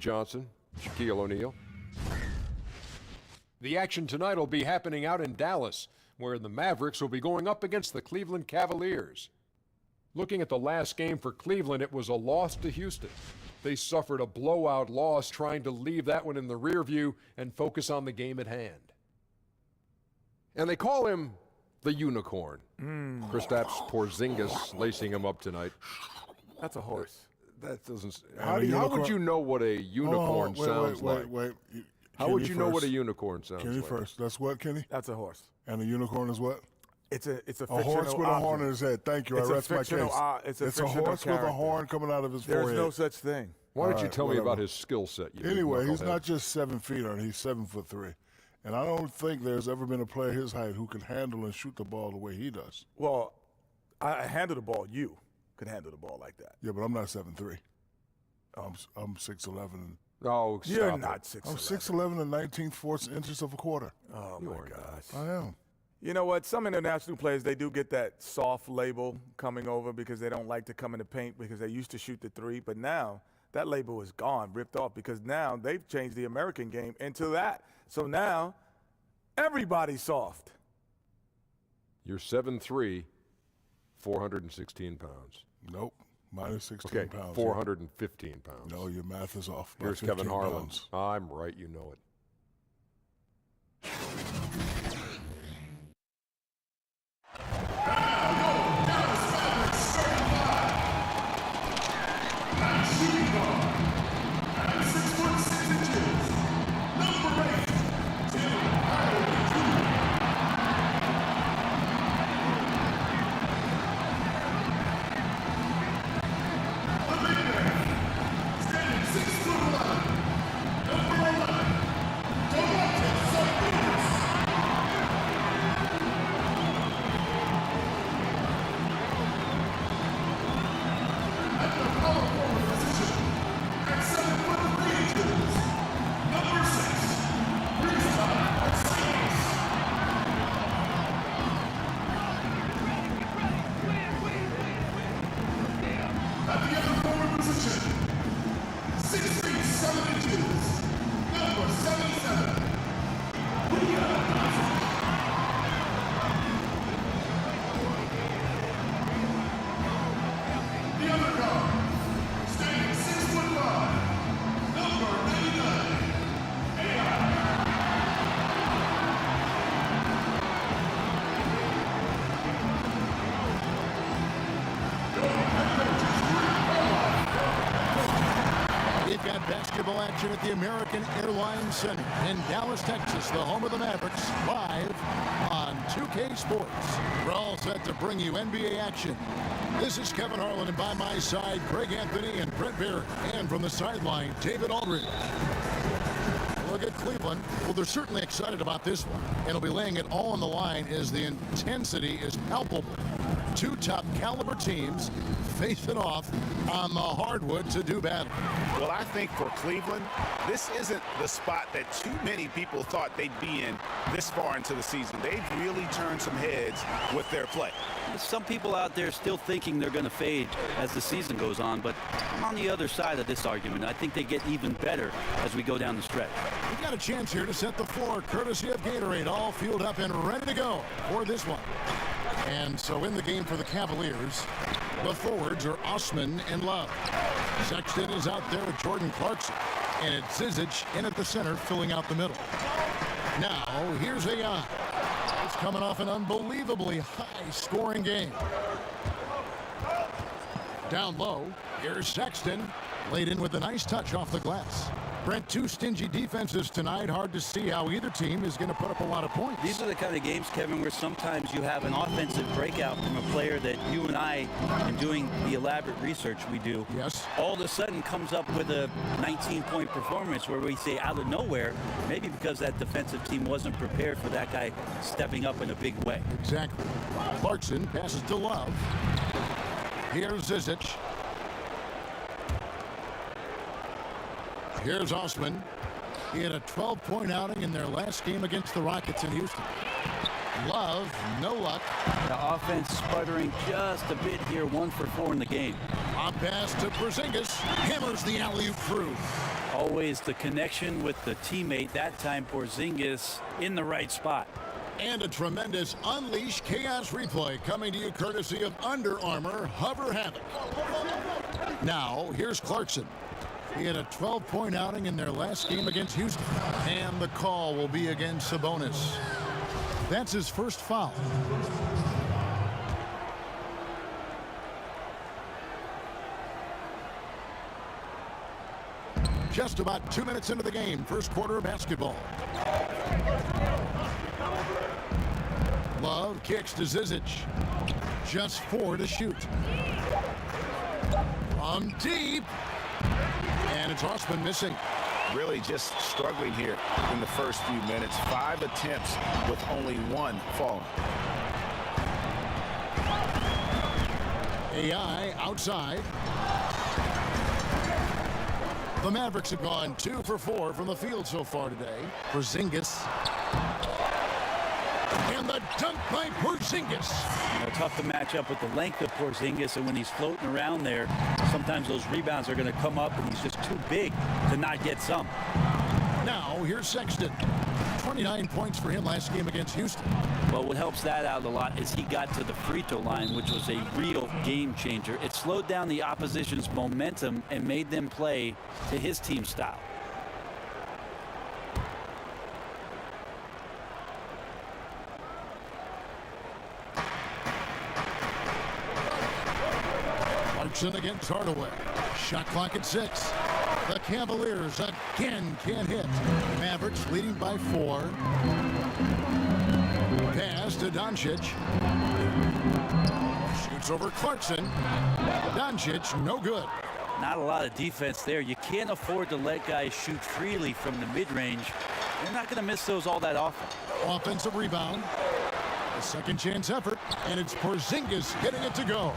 Johnson, Shaquille O'Neal. The action tonight will be happening out in Dallas, where the Mavericks will be going up against the Cleveland Cavaliers. Looking at the last game for Cleveland, it was a loss to Houston. They suffered a blowout loss, trying to leave that one in the rear view and focus on the game at hand. And they call him the Unicorn. Kristaps Porzingis lacing him up tonight. That's a horse. That doesn't... How would you know what a unicorn sounds like? Wait. How would you know what a unicorn sounds Kenny like? first. That's what, Kenny? That's a horse. And a unicorn is what? It's a A horse with a horn in his head. Thank you. I rest my case. It's a horse with a horn coming out of his forehead. There's no such thing. Why don't you tell me about his skill set? Anyway, he's not just 7 feet, he's 7'3". And I don't think there's ever been a player his height who can handle and shoot the ball the way he does. Well, I handle the ball. You could handle the ball like that. Yeah, but I'm not 7'3". I'm 6'11". Oh, you're not 6'11". I'm 6'11" and 19/4 inches of a quarter. Oh my gosh. I am. You know what? Some international players, they do get that soft label coming over because they don't like to come in the paint because they used to shoot the three. But now that label is gone, ripped off, because now they've changed the American game into that. So now everybody's soft. You're 7'3", 416 pounds. Nope. Minus 16 pounds. 415 pounds. No, your math is off. Here's Kevin Harlan. I'm right, you know it. Basketball action at the American Airlines Center in Dallas, Texas, the home of the Mavericks, live on 2K Sports. We're all set to bring you NBA action. This is Kevin Harlan, and by my side, Greg Anthony and Brent Barrett, and from the sideline, David Aldridge. Look at Cleveland. Well, they're certainly excited about this one, and they'll be laying it all on the line as the intensity is palpable. Two top caliber teams facing off on the hardwood to do battle. Well, I think for Cleveland, this isn't the spot that too many people thought they'd be in this far into the season. They've really turned some heads with their play. Some people out there still thinking they're going to fade as the season goes on, but I'm on the other side of this argument. I think they get even better as we go down the stretch. We've got a chance here to set the floor, courtesy of Gatorade, all fueled up and ready to go for this one. And so in the game for the Cavaliers, the forwards are Osman and Love. Sexton is out there with Jordan Clarkson. And it's Zizic in at the center, filling out the middle. Now, here's AI. It's coming off an unbelievably high-scoring game. Down low, here's Sexton. Laid in with a nice touch off the glass. Brent, two stingy defenses tonight. Hard to see how either team is going to put up a lot of points. These are the kind of games, Kevin, where sometimes you have an offensive breakout from a player that you and I, in doing the elaborate research we do, yes, all of a sudden comes up with a 19-point performance where we say out of nowhere, maybe because that defensive team wasn't prepared for that guy stepping up in a big way. Exactly. Clarkson passes to Love. Here's Zizic. Here's Osman. He had a 12-point outing in their last game against the Rockets in Houston. Love, no luck. The offense sputtering just a bit here, 1 for 4 in the game. A pass to Porzingis. Hammers the alley-oop through. Always the connection with the teammate. That time Porzingis in the right spot. And a tremendous Unleash Chaos replay coming to you courtesy of Under Armour Hover Havoc. Now, here's Clarkson. He had a 12-point outing in their last game against Houston. And the call will be against Sabonis. That's his first foul. Just about 2 minutes into the game, first quarter of basketball. Love kicks to Zizic. Just 4 to shoot. From deep. And it's Osman missing. Really just struggling here in the first few minutes. 5 attempts with only 1 falling. AI outside. The Mavericks have gone 2 for 4 from the field so far today. Porzingis. And the dunk by Porzingis. Tough to match up with the length of Porzingis, and when he's floating around there, sometimes those rebounds are going to come up, and he's just too big to not get some. Now, here's Sexton. 29 points for him last game against Houston. Well, what helps that out a lot is he got to the free throw line, which was a real game changer. It slowed down the opposition's momentum and made them play to his team style. Clarkson against Hardaway. Shot clock at 6. The Cavaliers again can't hit. Mavericks leading by 4. Pass to Doncic. Shoots over Clarkson. Doncic, no good. Not a lot of defense there. You can't afford to let guys shoot freely from the mid-range. They're not going to miss those all that often. Offensive rebound. A second chance effort, and it's Porzingis getting it to go.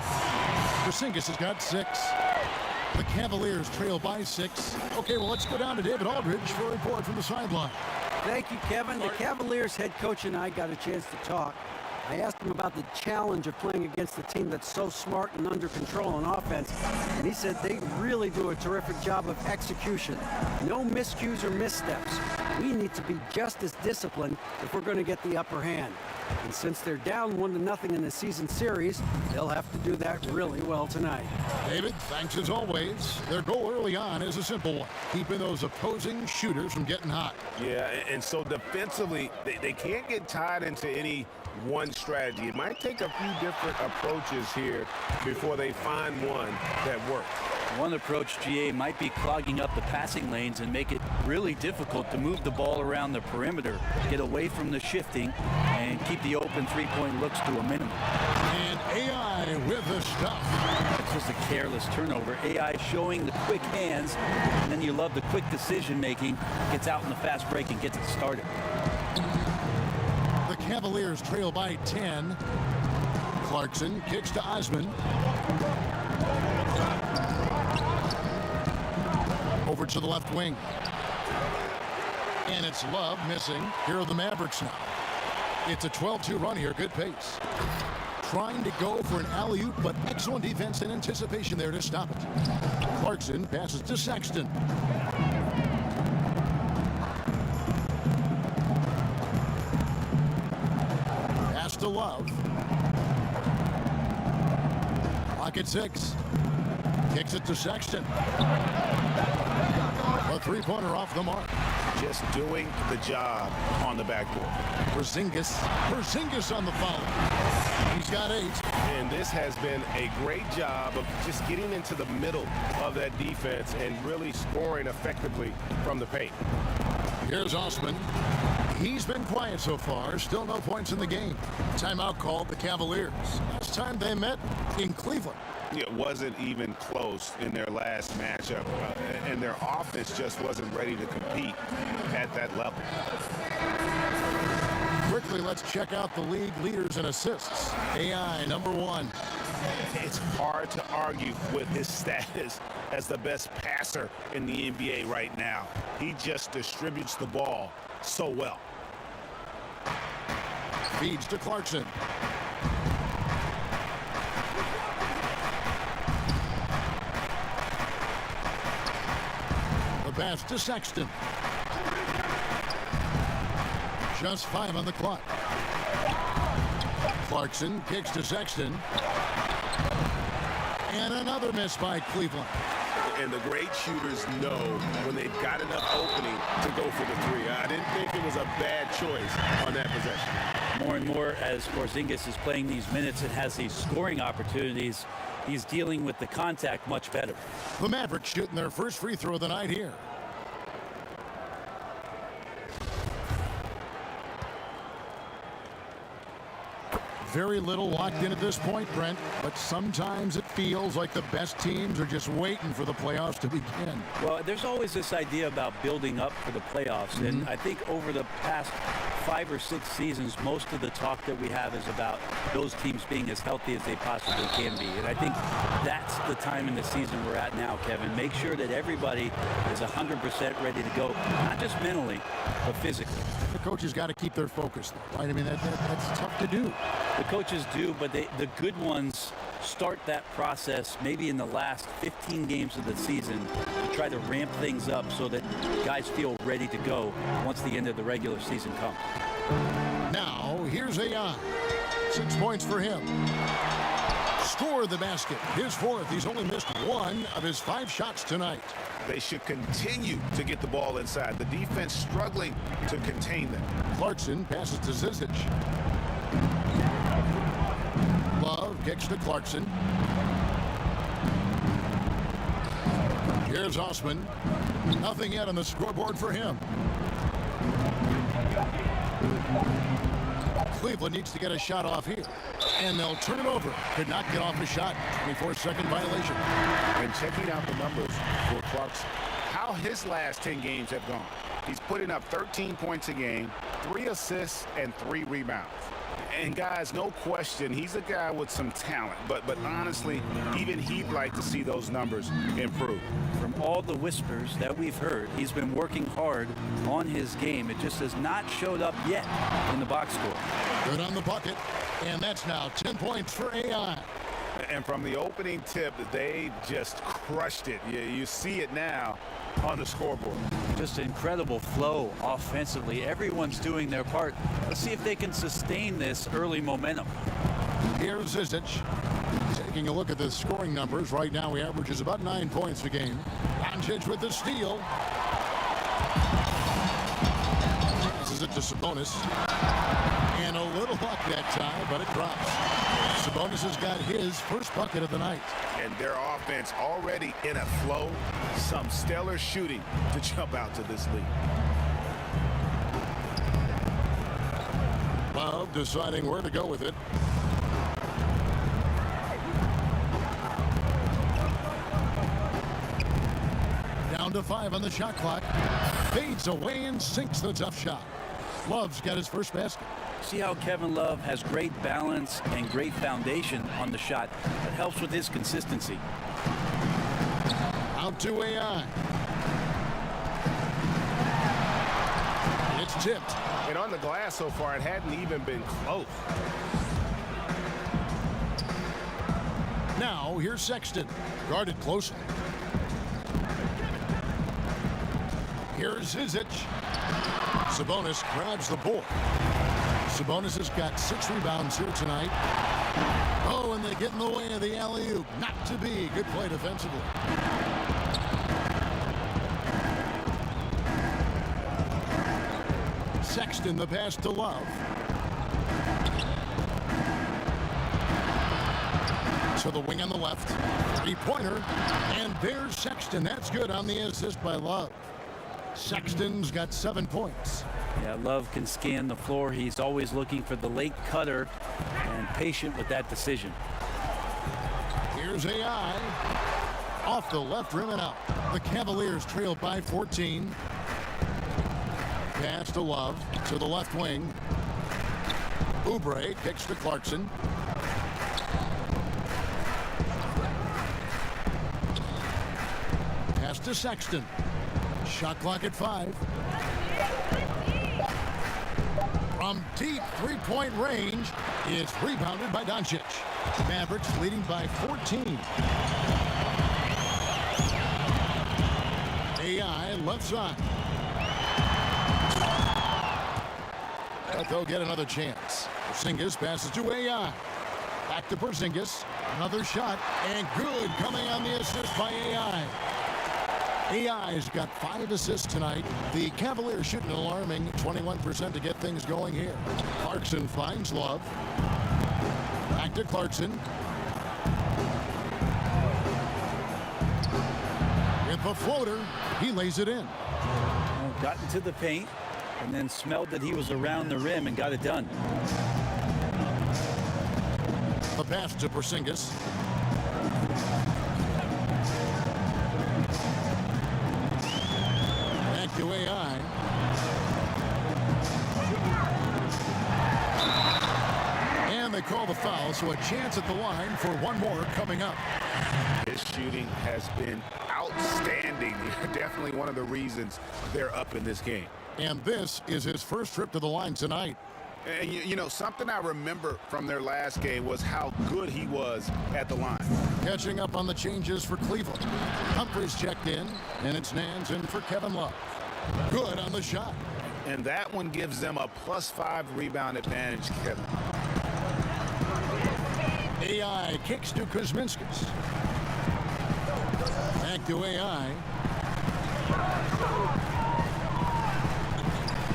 Porzingis has got 6. The Cavaliers trail by 6. Okay, well, let's go down to David Aldridge for a report from the sideline. Thank you, Kevin. The Cavaliers head coach and I got a chance to talk. I asked him about the challenge of playing against a team that's so smart and under control on offense, and he said they really do a terrific job of execution. No miscues or missteps. We need to be just as disciplined if we're going to get the upper hand. And since they're down 1-0 in the season series, they'll have to do that really well tonight. David, thanks as always. Their goal early on is a simple one, keeping those opposing shooters from getting hot. Yeah, and so defensively, they can't get tied into any one strategy. It might take a few different approaches here before they find one that works. One approach, GA, might be clogging up the passing lanes and make it really difficult to move the ball around the perimeter, get away from the shifting, and keep the open three-point looks to a minimum. And AI with the stuff. That's just a careless turnover. AI showing the quick hands, and then you love the quick decision-making, gets out in the fast break and gets it started. The Cavaliers trail by 10. Clarkson kicks to Osman. Over to the left wing. And it's Love missing. Here are the Mavericks now. It's a 12-2 run here. Good pace. Trying to go for an alley-oop, but excellent defense and anticipation there to stop it. Clarkson passes to Sexton. Pass to Love. Clock at 6. Kicks it to Sexton. A three-pointer off the mark. Just doing the job on the backboard. Porzingis on the foul. He's got 8. And this has been a great job of just getting into the middle of that defense and really scoring effectively from the paint. Here's Osman. He's been quiet so far. Still no points in the game. Timeout called the Cavaliers. Last time they met in Cleveland. It wasn't even close in their last matchup, and their offense just wasn't ready to compete at that level. Quickly, let's check out the league leaders in assists. AI, number 1. It's hard to argue with his status as the best passer in the NBA right now. He just distributes the ball so well. Feeds to Clarkson. pass to Sexton. Just 5 on the clock. Clarkson kicks to Sexton. And another miss by Cleveland. And the great shooters know when they've got enough opening to go for the three. I didn't think it was a bad choice on that possession. More and more as Porzingis is playing these minutes and has these scoring opportunities, he's dealing with the contact much better. The Mavericks shooting their first free throw of the night here. Very little locked in at this point, Brent, but sometimes it feels like the best teams are just waiting for the playoffs to begin. Well, there's always this idea about building up for the playoffs, and I think over the past 5 or 6 seasons, most of the talk that we have is about those teams being as healthy as they possibly can be. And I think that's the time in the season we're at now, Kevin. Make sure that everybody is 100% ready to go, not just mentally, but physically. The coaches got to keep their focus, though, right? I mean, that's tough to do. The coaches do, but the good ones start that process maybe in the last 15 games of the season to try to ramp things up so that guys feel ready to go once the end of the regular season comes. Now, here's AI. 6 points for him. Scored the basket. His 4th. He's only missed 1 of his 5 shots tonight. They should continue to get the ball inside. The defense struggling to contain them. Clarkson passes to Zizic. Love kicks to Clarkson. Here's Osman. Nothing yet on the scoreboard for him. Cleveland needs to get a shot off here. And they'll turn it over. Could not get off a shot. 24-second violation. And checking out the numbers for Clarkson, how his last 10 games have gone. He's putting up 13 points a game, 3 assists, and 3 rebounds. And guys, no question, he's a guy with some talent. But honestly, even he'd like to see those numbers improve. From all the whispers that we've heard, he's been working hard on his game. It just has not showed up yet in the box score. Good on the bucket. And that's now 10 points for AI. And from the opening tip, they just crushed it. You see it now on the scoreboard. Just incredible flow offensively. Everyone's doing their part. Let's see if they can sustain this early momentum. Here's Zizic. Taking a look at the scoring numbers. Right now he averages about 9 points a game. Doncic with the steal. Passes it to Sabonis. And a little luck that time, but it drops. Sabonis has got his first bucket of the night. And their offense already in a flow. Some stellar shooting to jump out to this lead. Love deciding where to go with it. Down to 5 on the shot clock. Fades away and sinks the tough shot. Love's got his first basket. See how Kevin Love has great balance and great foundation on the shot. That helps with his consistency. Out to AI. It's tipped. And on the glass so far, it hadn't even been close. Now, here's Sexton. Guarded closely. Here's Zizic. Sabonis grabs the board. Sabonis has got 6 rebounds here tonight. Oh, and they get in the way of the alley-oop. Not to be. Good play defensively. Sexton, the pass to Love. To the wing on the left. 3-pointer. And there's Sexton. That's good on the assist by Love. Sexton's got 7 points. Yeah, Love can scan the floor. He's always looking for the late cutter and patient with that decision. Here's AI. Off the left rim and out. The Cavaliers trail by 14. Pass to Love. To the left wing. Oubre kicks to Clarkson. Pass to Sexton. Shot clock at 5. From deep 3-point range, it's rebounded by Doncic. Mavericks leading by 14. AI left side. But they'll get another chance. Porzingis passes to AI. Back to Porzingis. Another shot. And good coming on the assist by AI. AI's got 5 assists tonight. The Cavaliers shooting an alarming 21% to get things going here. Clarkson finds Love. Back to Clarkson. With the floater, he lays it in. Got into the paint and then smelled that he was around the rim and got it done. The pass to Porzingis. Back to AI. And they call the foul, so a chance at the line for one more coming up. His shooting has been outstanding. Definitely one of the reasons they're up in this game. And this is his first trip to the line tonight. And you know, something I remember from their last game was how good he was at the line. Catching up on the changes for Cleveland. Humphries checked in, and it's Nance in for Kevin Love. Good on the shot. And that one gives them a +5 rebound advantage, Kevin. AI kicks to Kuzminskis. Back to AI.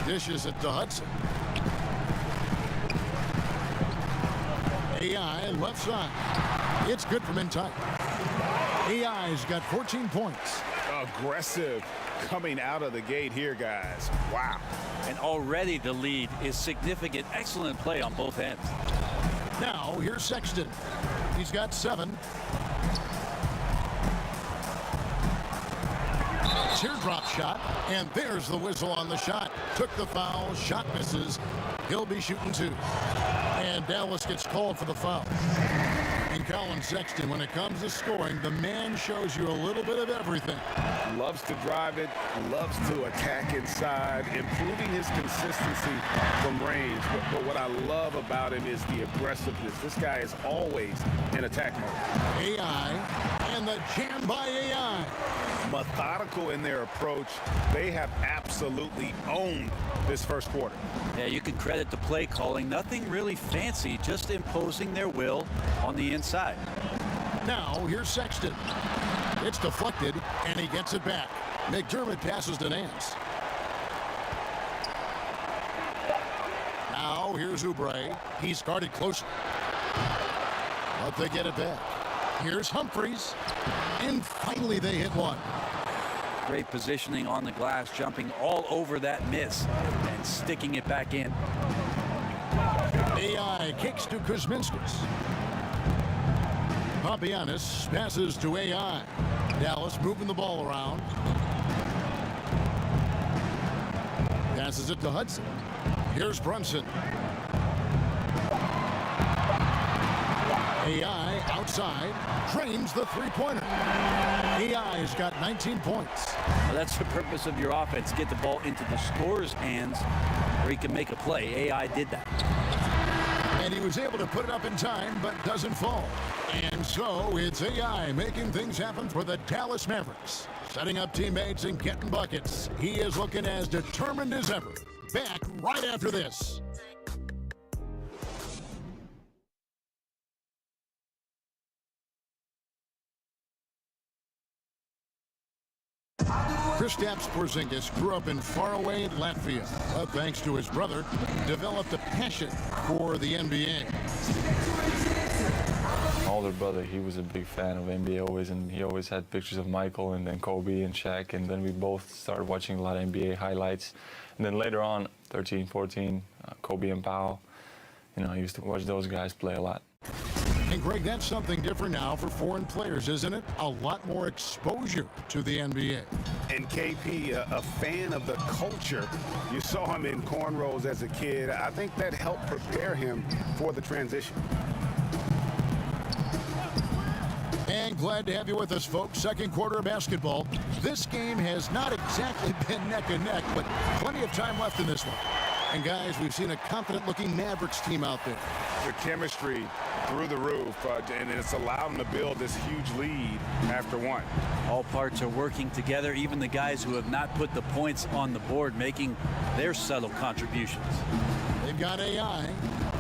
Dishes it to Hudson. AI left side. It's good from in tight. AI's got 14 points. Aggressive coming out of the gate here, guys. Wow. And already the lead is significant. Excellent play on both ends. Now here's Sexton. He's got 7. Teardrop shot, and there's the whistle on the shot. Took the foul, shot misses. He'll be shooting 2. And Dallas gets called for the foul. And Colin Sexton, when it comes to scoring, the man shows you a little bit of everything. Loves to drive it, loves to attack inside, improving his consistency from range. But what I love about him is the aggressiveness. This guy is always in attack mode. AI, and the jam by AI. Methodical in their approach. They have absolutely owned this first quarter. Yeah, you can credit the play calling. Nothing really fancy, just imposing their will on the inside. Now, here's Sexton. It's deflected, and he gets it back. McDermott passes to Nance. Now, here's Oubre. He's guarded closely. But they get it back. Here's Humphries. And finally, they hit one. Great positioning on the glass, jumping all over that miss and sticking it back in. AI kicks to Kuzminskis. Papianis passes to AI. Dallas moving the ball around. Passes it to Hudson. Here's Brunson. AI outside, drains the three-pointer. AI's got 19 points. Well, that's the purpose of your offense. Get the ball into the scorer's hands where he can make a play. AI did that. And he was able to put it up in time, but doesn't fall. And so it's AI making things happen for the Dallas Mavericks. Setting up teammates and getting buckets. He is looking as determined as ever. Back right after this. Kristaps Porzingis grew up in faraway Latvia, but thanks to his brother, developed a passion for the NBA. My older brother, he was a big fan of NBA always, and he always had pictures of Michael and then Kobe and Shaq, and then we both started watching a lot of NBA highlights. And then later on, 13, 14, Kobe and Powell, you know, I used to watch those guys play a lot. And Greg, that's something different now for foreign players, isn't it? A lot more exposure to the NBA. And KP, a fan of the culture. You saw him in cornrows as a kid. I think that helped prepare him for the transition. And glad to have you with us, folks. Second quarter of basketball. This game has not exactly been neck and neck, but plenty of time left in this one. And guys, we've seen a confident-looking Mavericks team out there. The chemistry through the roof, and it's allowed them to build this huge lead after one. All parts are working together, even the guys who have not put the points on the board making their subtle contributions. They've got AI,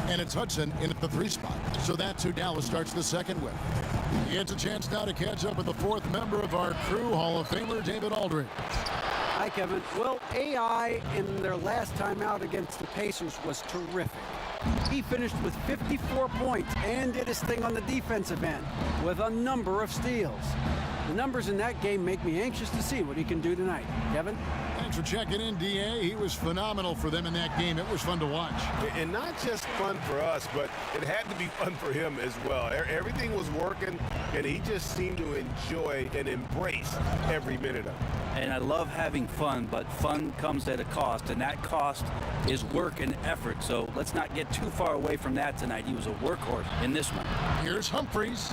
and it's Hudson in at the 3 spot. So that's who Dallas starts the second with. He gets a chance now to catch up with the 4th member of our crew, Hall of Famer David Aldridge. Hi, Kevin. Well, AI in their last time out against the Pacers was terrific. He finished with 54 points and did his thing on the defensive end with a number of steals. The numbers in that game make me anxious to see what he can do tonight. Kevin? Thanks for checking in, DA. He was phenomenal for them in that game. It was fun to watch. And not just fun for us, but it had to be fun for him as well. Everything was working, and he just seemed to enjoy and embrace every minute of it. And I love having fun, but fun comes at a cost, and that cost is work and effort. So let's not get too far away from that tonight. He was a workhorse in this one. Here's Humphries.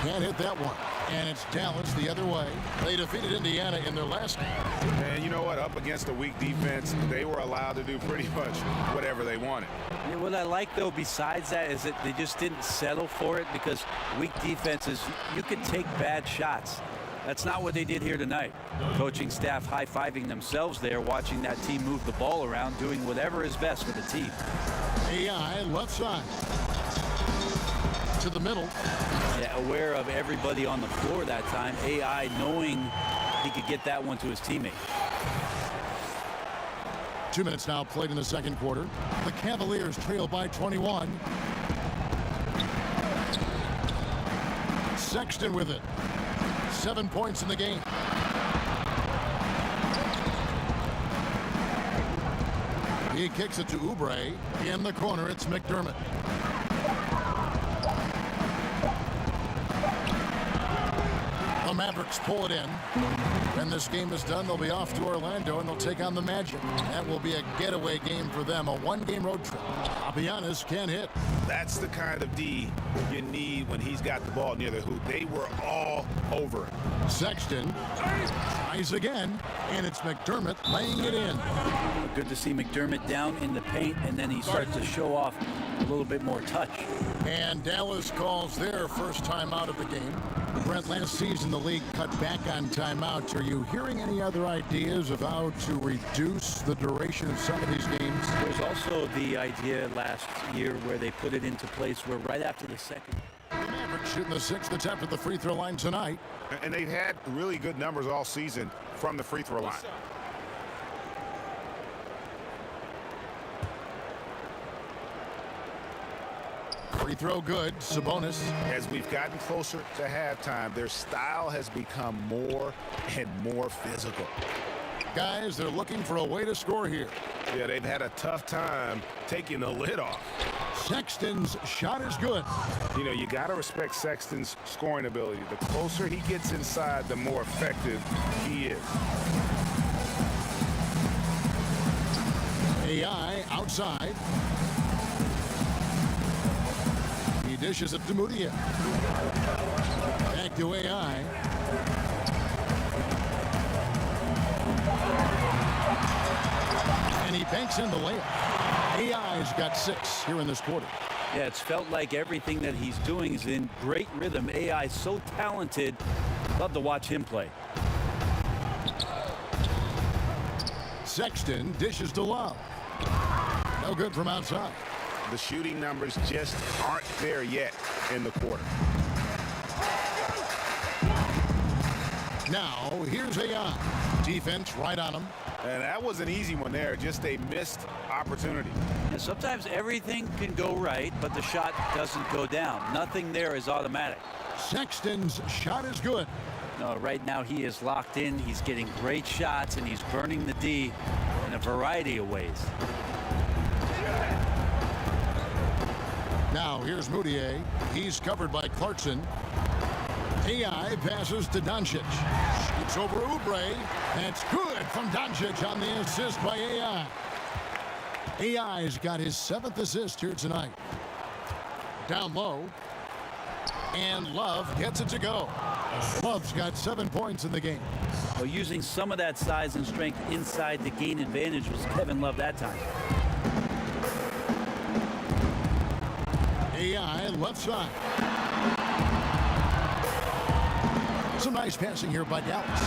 Can't hit that one. And it's Dallas the other way. They defeated Indiana in their last game. And you know what? Up against a weak defense, they were allowed to do pretty much whatever they wanted. Yeah, what I like, though, besides that, is that they just didn't settle for it, because weak defenses, you can take bad shots. That's not what they did here tonight. Coaching staff high-fiving themselves there, watching that team move the ball around, doing whatever is best for the team. AI left side. To the middle. Yeah, aware of everybody on the floor that time. AI knowing he could get that one to his teammate. 2 minutes now played in the second quarter. The Cavaliers trail by 21. Sexton with it. 7 points in the game. He kicks it to Oubre. In the corner, it's McDermott. The Mavericks pull it in. When this game is done, they'll be off to Orlando, and they'll take on the Magic. That will be a getaway game for them, a one-game road trip. I'll be honest, can't hit. That's the kind of D you need when he's got the ball near the hoop. They were all over him. Sexton tries again, and it's McDermott laying it in. Good to see McDermott down in the paint, and then he starts to show off a little bit more touch. And Dallas calls their first timeout of the game. Brent, last season the league cut back on timeouts. Are you hearing any other ideas of how to reduce the duration of some of these games? There's also the idea last year where they put it into place where right after the second. The Mavericks shooting the 6th attempt at the free throw line tonight. And they've had really good numbers all season from the free throw line. Free throw good. Sabonis. As we've gotten closer to halftime, their style has become more and more physical. Guys, they're looking for a way to score here. Yeah, they've had a tough time taking the lid off. Sexton's shot is good. You know, you got to respect Sexton's scoring ability. The closer he gets inside, the more effective he is. AI outside. He dishes it to Mudia. Back to AI. And he banks in the layup. AI's got 6 here in this quarter. Yeah, it's felt like everything that he's doing is in great rhythm. AI is so talented. Love to watch him play. Sexton dishes to Love. No good from outside. The shooting numbers just aren't there yet in the quarter. Now, here's AI. Defense right on him. And that was an easy one there, just a missed opportunity. And sometimes everything can go right, but the shot doesn't go down. Nothing there is automatic. Sexton's shot is good. No, right now he is locked in. He's getting great shots, and he's burning the D in a variety of ways. Now, here's Moutier. He's covered by Clarkson. AI passes to Doncic. Shoots over Oubre. That's good from Doncic on the assist by AI. AI's got his 7th assist here tonight. Down low. And Love gets it to go. Love's got 7 points in the game. Well, using some of that size and strength inside to gain advantage was Kevin Love that time. AI left side. Some nice passing here by Dallas.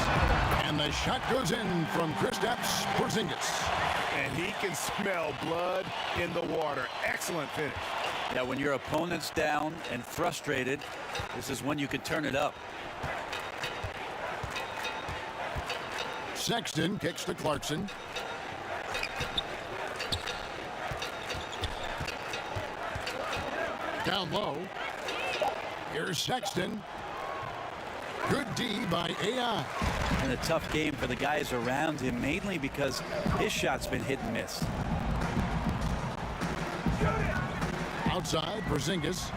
And the shot goes in from Kristaps Porzingis. And he can smell blood in the water. Excellent finish. Yeah, when your opponent's down and frustrated, this is when you can turn it up. Sexton kicks to Clarkson. Down low. Here's Sexton. Good D by AI. And a tough game for the guys around him, mainly because his shot's been hit and miss. Outside, Porzingis.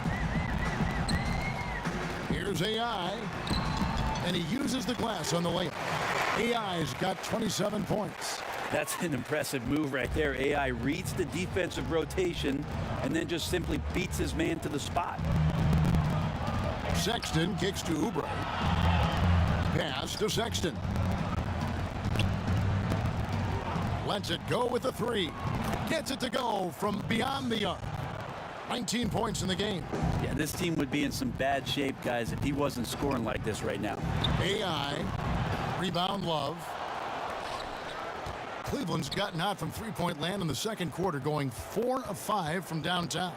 Here's AI. And he uses the glass on the layup. AI's got 27 points. That's an impressive move right there. AI reads the defensive rotation and then just simply beats his man to the spot. Sexton kicks to Oubre. Pass to Sexton. Lets it go with the three. Gets it to go from beyond the arc. 19 points in the game. Yeah, this team would be in some bad shape, guys, if he wasn't scoring like this right now. AI. Rebound Love. Cleveland's gotten out from three-point land in the second quarter, going 4 of 5 from downtown.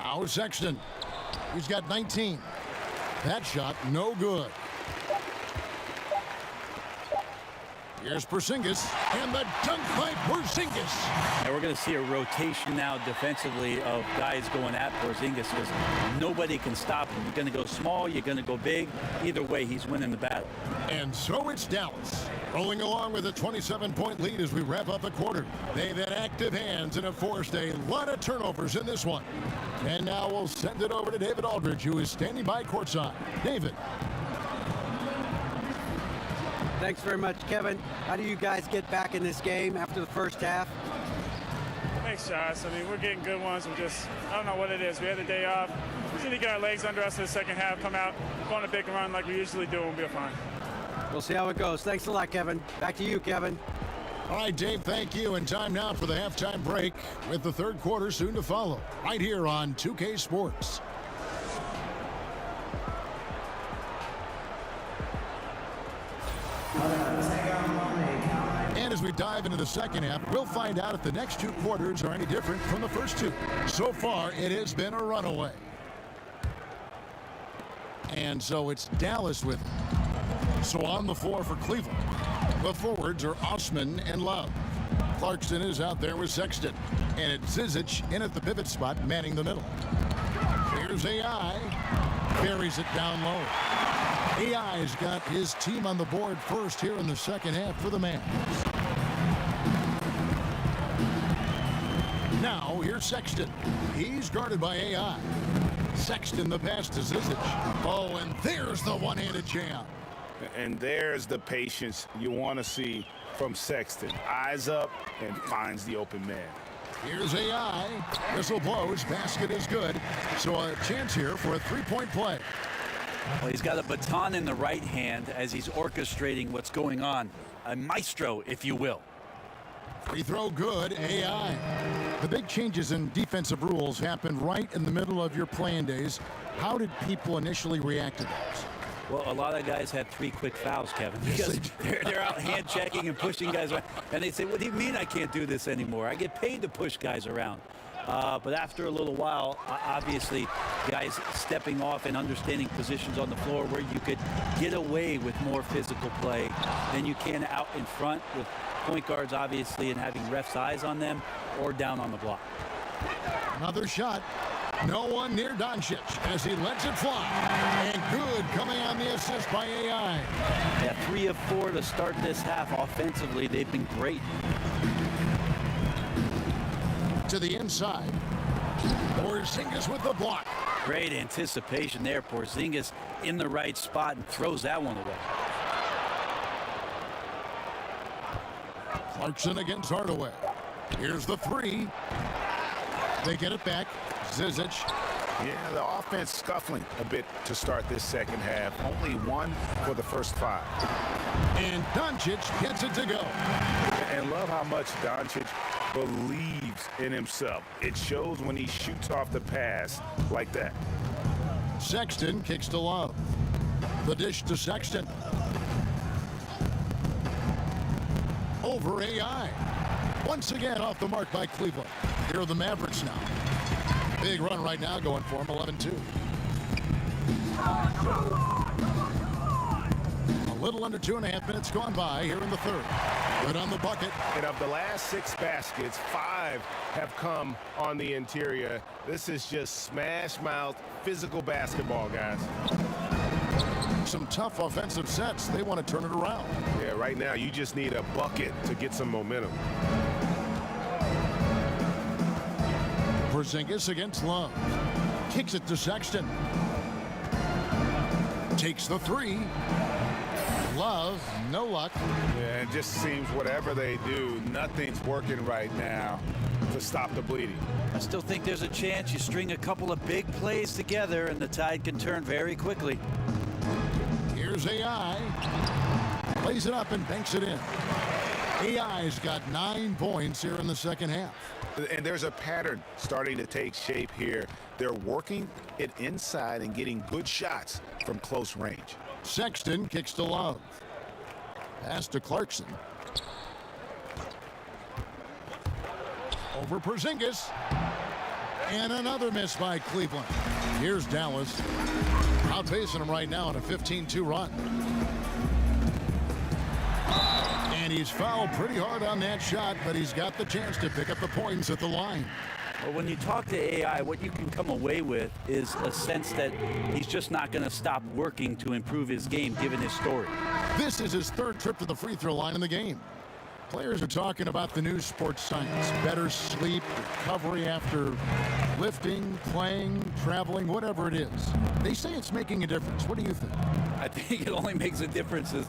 Now Sexton. He's got 19. That shot, no good. Here's Porzingis, and the dunk by Porzingis. And we're going to see a rotation now defensively of guys going at Porzingis because nobody can stop him. You're going to go small, you're going to go big. Either way, he's winning the battle. And so it's Dallas, rolling along with a 27-point lead as we wrap up the quarter. They've had active hands and have forced a lot of turnovers in this one. And now we'll send it over to David Aldridge, who is standing by courtside. David. Thanks very much, Kevin. How do you guys get back in this game after the first half? Thanks, Josh. I mean, we're getting good ones. I don't know what it is. We had the day off. We just need to get our legs under us in the second half, come out, go on a big run like we usually do, and we'll be fine. We'll see how it goes. Thanks a lot, Kevin. Back to you, Kevin. All right, Dave, thank you. And time now for the halftime break with the third quarter soon to follow, right here on 2K Sports. And as we dive into the second half, we'll find out if the next two quarters are any different from the first two. So far, it has been a runaway. And so it's Dallas with it. So on the floor for Cleveland, the forwards are Osman and Love. Clarkson is out there with Sexton. And it's Zizic in at the pivot spot, manning the middle. Here's AI. Buries it down low. AI's got his team on the board first here in the second half for the Mavs. Now, here's Sexton. He's guarded by AI. Sexton, the pass to Zizic. Oh, and there's the one-handed jam. And there's the patience you want to see from Sexton. Eyes up and finds the open man. Here's AI. Whistle blows. Basket is good. So a chance here for a three-point play. Well, he's got a baton in the right hand as he's orchestrating what's going on. A maestro, if you will. Free throw good, AI. The big changes in defensive rules happened right in the middle of your playing days. How did people initially react to those? Well, a lot of guys had 3 quick fouls, Kevin, because they're out hand checking and pushing guys around. And they say, what do you mean I can't do this anymore? I get paid to push guys around. But after a little while, obviously, guys stepping off and understanding positions on the floor where you could get away with more physical play than you can out in front with point guards, obviously, and having refs' eyes on them or down on the block. Another shot. No one near Doncic as he lets it fly. And good coming on the assist by AI. Yeah, 3 of 4 to start this half offensively. They've been great. To the inside. Porzingis with the block. Great anticipation there. Porzingis in the right spot and throws that one away. Clarkson against Hardaway. Here's the three. They get it back. Zizic. Yeah, the offense scuffling a bit to start this second half. Only 1 for the first 5. And Doncic gets it to go. And love how much Doncic believes in himself. It shows when he shoots off the pass like that. Sexton kicks to Love. The dish to Sexton. Over AI. Once again off the mark by Cleveland. Here are the Mavericks now. Big run right now going for them, 11-2. A little under 2.5 minutes gone by here in the third. Good on the bucket. And of the last 6 baskets, 5 have come on the interior. This is just smash mouth, physical basketball, guys. Some tough offensive sets. They want to turn it around. Yeah, right now you just need a bucket to get some momentum. Porzingis against Love. Kicks it to Sexton. Takes the three. Love, no luck. Yeah, it just seems whatever they do, nothing's working right now to stop the bleeding. I still think there's a chance you string a couple of big plays together and the tide can turn very quickly. Here's AI. Plays it up and banks it in. AI's got 9 points here in the second half. And there's a pattern starting to take shape here. They're working it inside and getting good shots from close range. Sexton kicks to Love. Pass to Clarkson. Over Porzingis. And another miss by Cleveland. Here's Dallas. Outpacing him right now in a 15-2 run. And he's fouled pretty hard on that shot, but he's got the chance to pick up the points at the line. Well, when you talk to AI, what you can come away with is a sense that he's just not going to stop working to improve his game, given his story. This is his 3rd trip to the free throw line in the game. Players are talking about the new sports science. Better sleep, recovery after lifting, playing, traveling, whatever it is. They say it's making a difference. What do you think? I think it only makes a difference if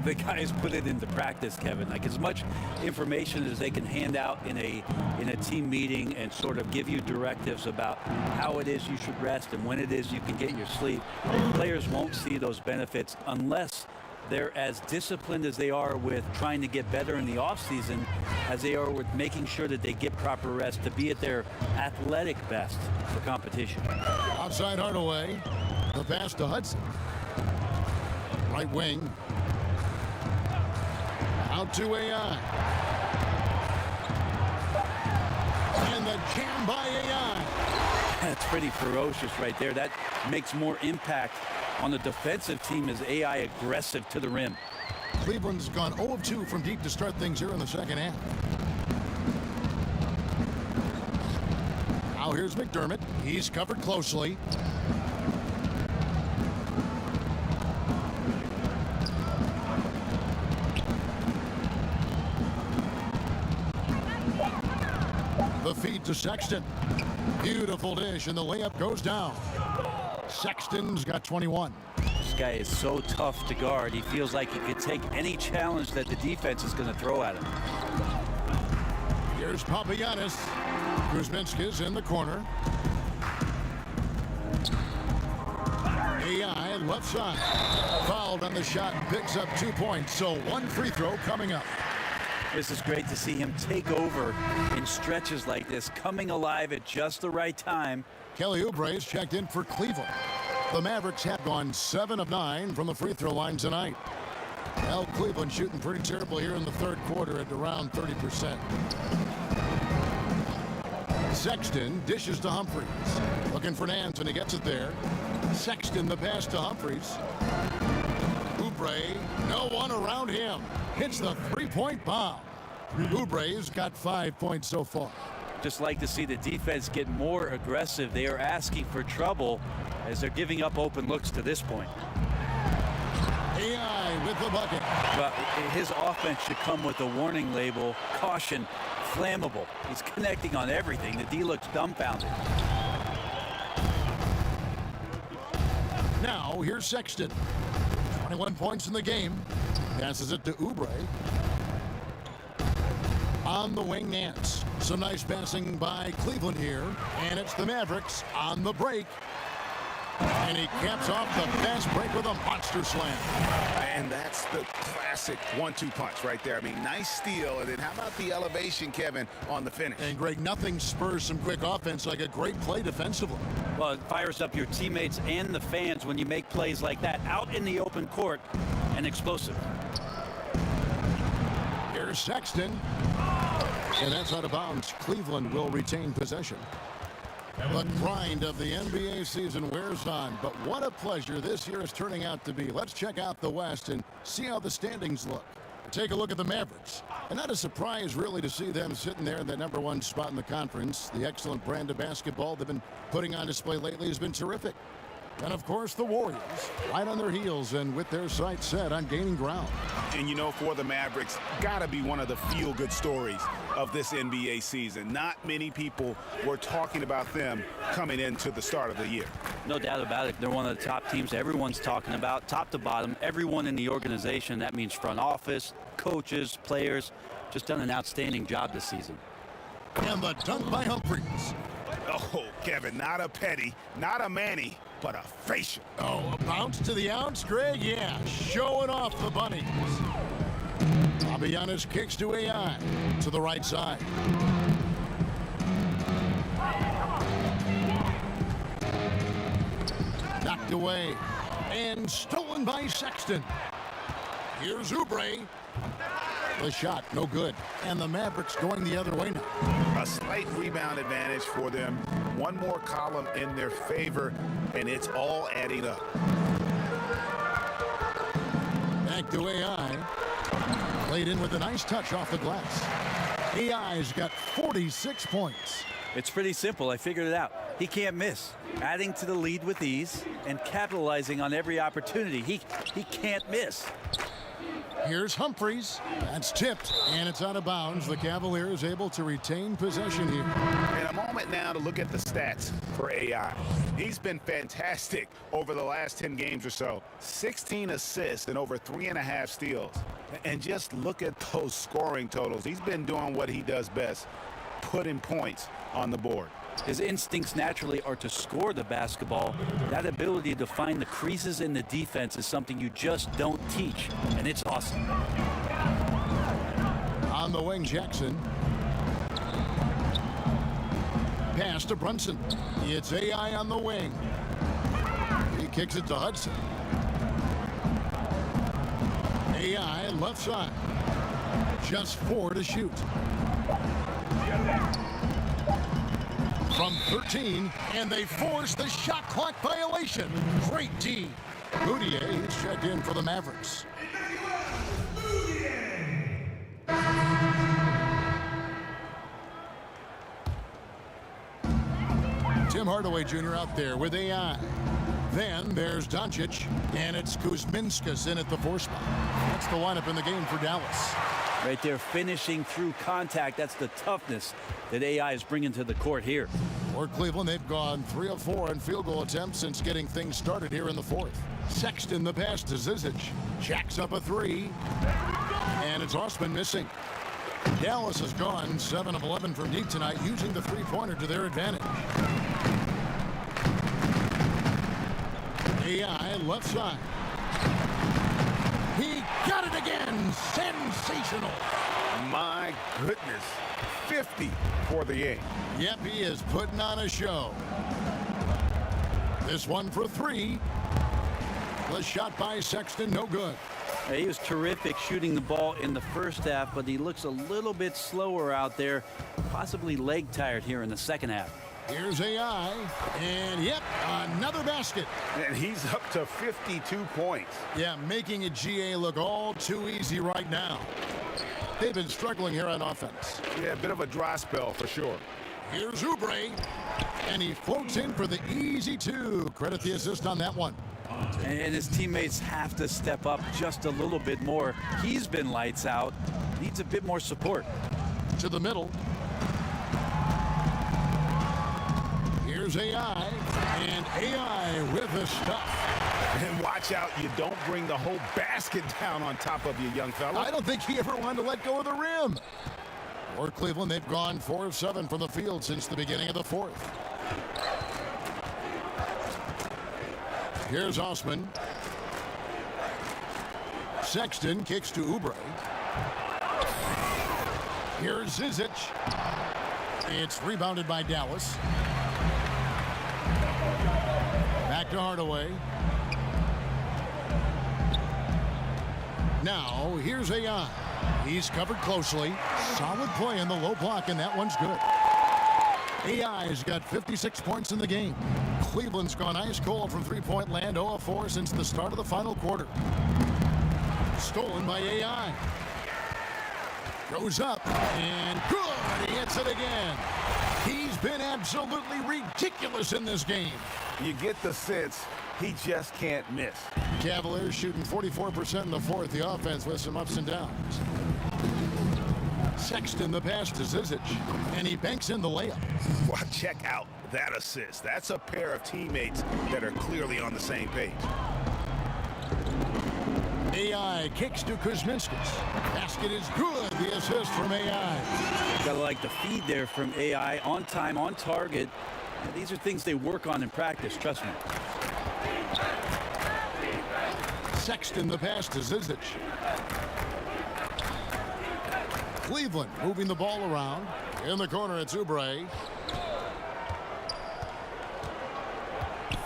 the guys put it into practice, Kevin. Like as much information as they can hand out in a team meeting and sort of give you directives about how it is you should rest and when it is you can get your sleep. Players won't see those benefits unless they're as disciplined as they are with trying to get better in the offseason as they are with making sure that they get proper rest to be at their athletic best for competition. Outside Hardaway. The pass to Hudson. Right wing. Out to AI. And the jam by AI. That's pretty ferocious right there. That makes more impact on the defensive team as AI aggressive to the rim. Cleveland's gone 0 of 2 from deep to start things here in the second half. Now here's McDermott. He's covered closely. The feed to Sexton. Beautiful dish, and the layup goes down. Sexton's got 21. This guy is so tough to guard. He feels like he could take any challenge that the defense is going to throw at him. Here's Papagiannis. Kuzminski's in the corner. AI left side. Fouled on the shot and picks up 2 points. So 1 free throw coming up. This is great to see him take over in stretches like this, coming alive at just the right time. Kelly Oubre's checked in for Cleveland. The Mavericks have gone 7 of 9 from the free throw line tonight. Well, Cleveland shooting pretty terrible here in the third quarter at around 30%. Sexton dishes to Humphries. Looking for Nance and he gets it there. Sexton the pass to Humphries. Oubre, no one around him. Hits the three-point bomb. Oubre's got 5 points so far. Just like to see the defense get more aggressive. They are asking for trouble as they're giving up open looks to this point. AI with the bucket. But his offense should come with a warning label, caution, flammable. He's connecting on everything. The D looks dumbfounded. Now here's Sexton. 21 points in the game. Passes it to Oubre. On the wing, Nance. Some nice passing by Cleveland here. And it's the Mavericks on the break. And he caps off the fast break with a monster slam. And that's the classic 1-2 punch right there. I mean, nice steal. And then how about the elevation, Kevin, on the finish? And Greg, nothing spurs some quick offense like a great play defensively. Well, it fires up your teammates and the fans when you make plays like that out in the open court and explosive. Here's Sexton. And that's out of bounds. Cleveland will retain possession. The grind of the NBA season wears on, but what a pleasure this year is turning out to be. Let's check out the West and see how the standings look. Take a look at the Mavericks. And not a surprise, really, to see them sitting there in the #1 spot in the conference. The excellent brand of basketball they've been putting on display lately has been terrific. And, of course, the Warriors, right on their heels and with their sights set on gaining ground. And, you know, for the Mavericks, got to be one of the feel-good stories of this NBA season. Not many people were talking about them coming into the start of the year. No doubt about it. They're one of the top teams everyone's talking about, top to bottom. Everyone in the organization, that means front office, coaches, players, just done an outstanding job this season. And the dunk by Humphries. Oh, Kevin, not a petty, not a Manny, but a facial. Oh, a bounce to the ounce, Greg? Yeah, showing off the bunnies. Fabianis kicks to AI to the right side. Knocked away and stolen by Sexton. Here's Oubre. The shot, no good. And the Mavericks going the other way now. A slight rebound advantage for them. One more column in their favor, and it's all adding up. Back to AI. Played in with a nice touch off the glass. AI's got 46 points. It's pretty simple. I figured it out. He can't miss. Adding to the lead with ease and capitalizing on every opportunity. He can't miss. Here's Humphries. That's tipped, and it's out of bounds. The Cavaliers able to retain possession here. And a moment now to look at the stats for AI. He's been fantastic over the last 10 games or so. 16 assists and over 3.5 steals. And just look at those scoring totals. He's been doing what he does best, putting points on the board. His instincts naturally are to score the basketball. That ability to find the creases in the defense is something you just don't teach, and it's awesome. On the wing, Jackson. Pass to Brunson. It's AI on the wing. He kicks it to Hudson. AI left side. Just 4 to shoot. From 13, and they force the shot clock violation. Great D. Moutier is checked in for the Mavericks. Tim Hardaway Jr. out there with AI. Then there's Doncic, and it's Kuzminskas in at the 4 spot. That's the lineup in the game for Dallas. Right there, finishing through contact. That's the toughness that AI is bringing to the court here. For Cleveland, they've gone 3 of 4 on field goal attempts since getting things started here in the 4th. Sexton the pass to Zizic. Jacks up a 3. And it's Osman missing. Dallas has gone 7 of 11 from deep tonight, using the 3-pointer to their advantage. AI left side. He got it again. Sensational. My goodness. 50 for the game. Yep, he is putting on a show. This one for 3. The shot by Sexton, no good. He was terrific shooting the ball in the first half, but he looks a little bit slower out there, possibly leg tired here in the second half. Here's AI, and yep, another basket. And he's up to 52 points. Yeah, making a GA look all too easy right now. They've been struggling here on offense. Yeah, a bit of a dry spell for sure. Here's Oubre, and he floats in for the easy 2. Credit the assist on that one. And his teammates have to step up just a little bit more. He's been lights out. Needs a bit more support. To the middle. Here's AI, and AI with the stuff. And watch out, you don't bring the whole basket down on top of you, young fella. I don't think he ever wanted to let go of the rim. For Cleveland, they've gone 4 of 7 from the field since the beginning of the 4th. Here's Osman. Sexton kicks to Oubre. Here's Zizic. It's rebounded by Dallas. Back to Hardaway. Now, here's AI. He's covered closely. Solid play in the low block, and that one's good. AI has got 56 points in the game. Cleveland's gone ice cold from three-point land, 0 of 4 since the start of the final quarter. Stolen by AI. Goes up, and good! He hits it again. He's been absolutely ridiculous in this game. You get the sense he just can't miss. Cavaliers shooting 44% in the fourth. The offense with some ups and downs. Sexton the pass to Zizic, and he banks in the layup. Well, check out that assist. That's a pair of teammates that are clearly on the same page. AI kicks to Kuzminskis. Basket is good. The assist from AI. Gotta like the feed there from AI. On time, on target. And these are things they work on in practice, trust me. Sexton the pass to Zizic. Cleveland moving the ball around. In the corner, it's Oubre.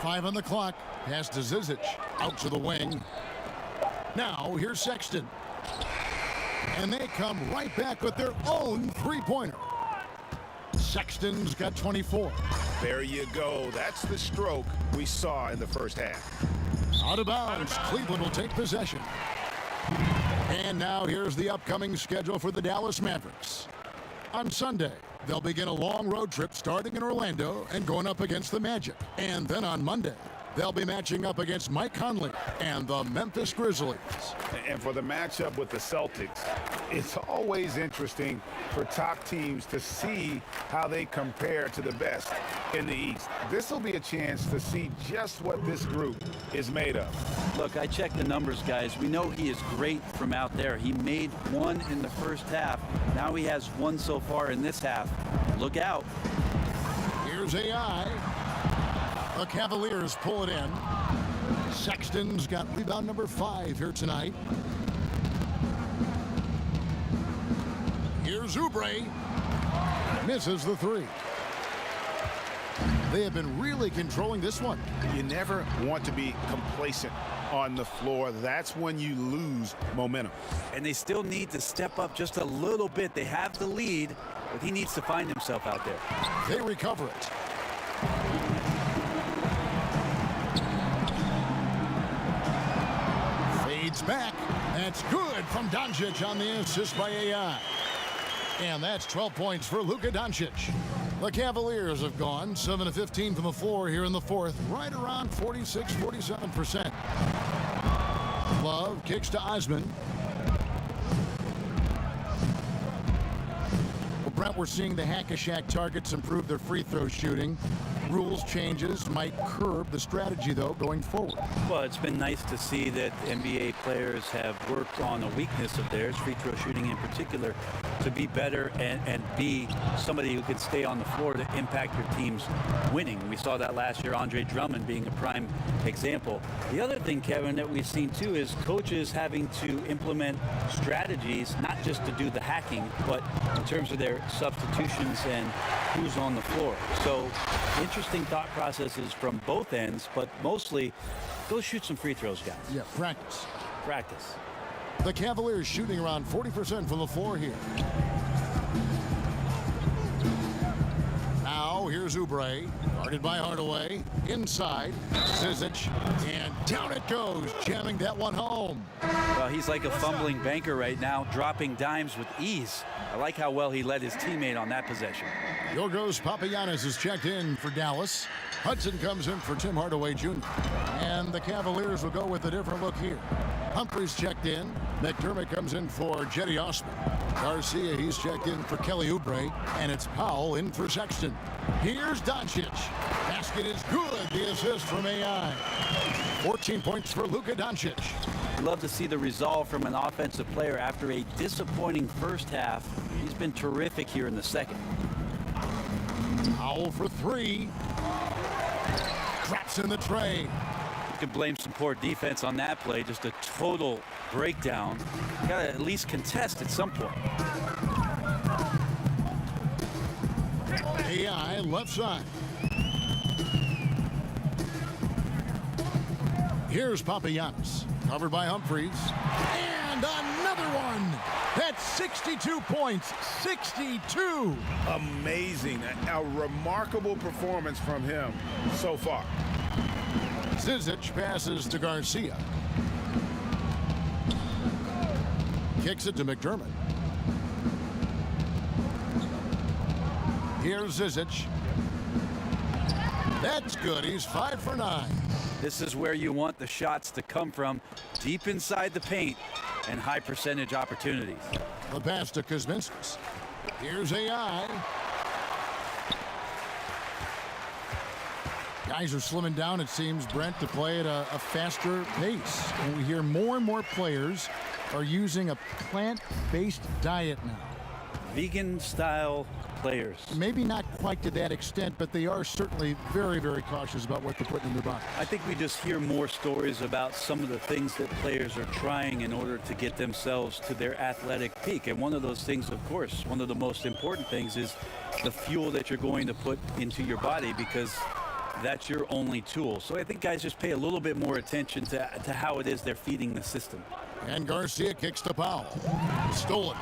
5 on the clock. Pass to Zizic. Out to the wing. Now, here's Sexton. And they come right back with their own three-pointer. Sexton's got 24. There you go. That's the stroke we saw in the first half. Out of bounds. Cleveland will take possession. And now here's the upcoming schedule for the Dallas Mavericks. On Sunday, they'll begin a long road trip starting in Orlando and going up against the Magic. And then on Monday, they'll be matching up against Mike Conley and the Memphis Grizzlies. And for the matchup with the Celtics, it's always interesting for top teams to see how they compare to the best in the East. This will be a chance to see just what this group is made of. Look, I checked the numbers, guys. We know he is great from out there. He made one in the first half. Now he has one so far in this half. Look out. Here's AI. The Cavaliers pull it in. Sexton's got rebound number 5 here tonight. Here's Oubre. Misses the 3. They have been really controlling this one. You never want to be complacent on the floor. That's when you lose momentum. And they still need to step up just a little bit. They have the lead, but he needs to find himself out there. They recover it. Fades back. That's good from Doncic on the assist by AI. And that's 12 points for Luka Doncic. The Cavaliers have gone 7 of 15 from the floor here in the fourth, right around 46-47%. Love kicks to Osman. Well, Brent, we're seeing the Hack-a-Shack targets improve their free throw shooting. Rules changes might curb the strategy, though, going forward. Well, it's been nice to see that NBA players have worked on a weakness of theirs, free throw shooting in particular, to be better and be somebody who could stay on the floor to impact your team's winning. We saw that last year, Andre Drummond being a prime example. The other thing, Kevin, that we've seen too is coaches having to implement strategies, not just to do the hacking, but in terms of their substitutions and who's on the floor. So interesting thought processes from both ends, but mostly go shoot some free throws, guys. Yeah, practice. Practice. The Cavaliers shooting around 40% from the floor here. Now, here's Oubre, guarded by Hardaway. Inside, Zizic, and down it goes, jamming that one home. Well, he's like a fumbling banker right now, dropping dimes with ease. I like how well he led his teammate on that possession. Yorgos Papagiannis is checked in for Dallas. Hudson comes in for Tim Hardaway Jr. And the Cavaliers will go with a different look here. Humphries checked in. McDermott comes in for Jetty Osman. Garcia, he's checked in for Kelly Oubre. And it's Powell in for Sexton. Here's Doncic. Basket is good. The assist from AI. 14 points for Luka Doncic. Love to see the resolve from an offensive player after a disappointing first half. He's been terrific here in the second. Powell for 3. Traps in the tray. You can blame some poor defense on that play. Just a total breakdown. You got to at least contest at some point. AI left side. Here's Papagiannis, covered by Humphries. And another one. That's 62 points. 62. Amazing. A remarkable performance from him so far. Zizic passes to Garcia. Kicks it to McDermott. Here's Zizic. That's good. He's 5 for 9. This is where you want the shots to come from, deep inside the paint and high percentage opportunities. The pass to Kuzminskis. Here's AI. Guys are slimming down, it seems, Brent, to play at a faster pace. And we hear more and more players are using a plant-based diet now. Vegan-style players. Maybe not quite to that extent, but they are certainly very, very cautious about what they're putting in their body. I think we just hear more stories about some of the things that players are trying in order to get themselves to their athletic peak. And one of those things, of course, one of the most important things is the fuel that you're going to put into your body, because that's your only tool. So I think guys just pay a little bit more attention to how it is they're feeding the system. And Garcia kicks to Powell. Stolen.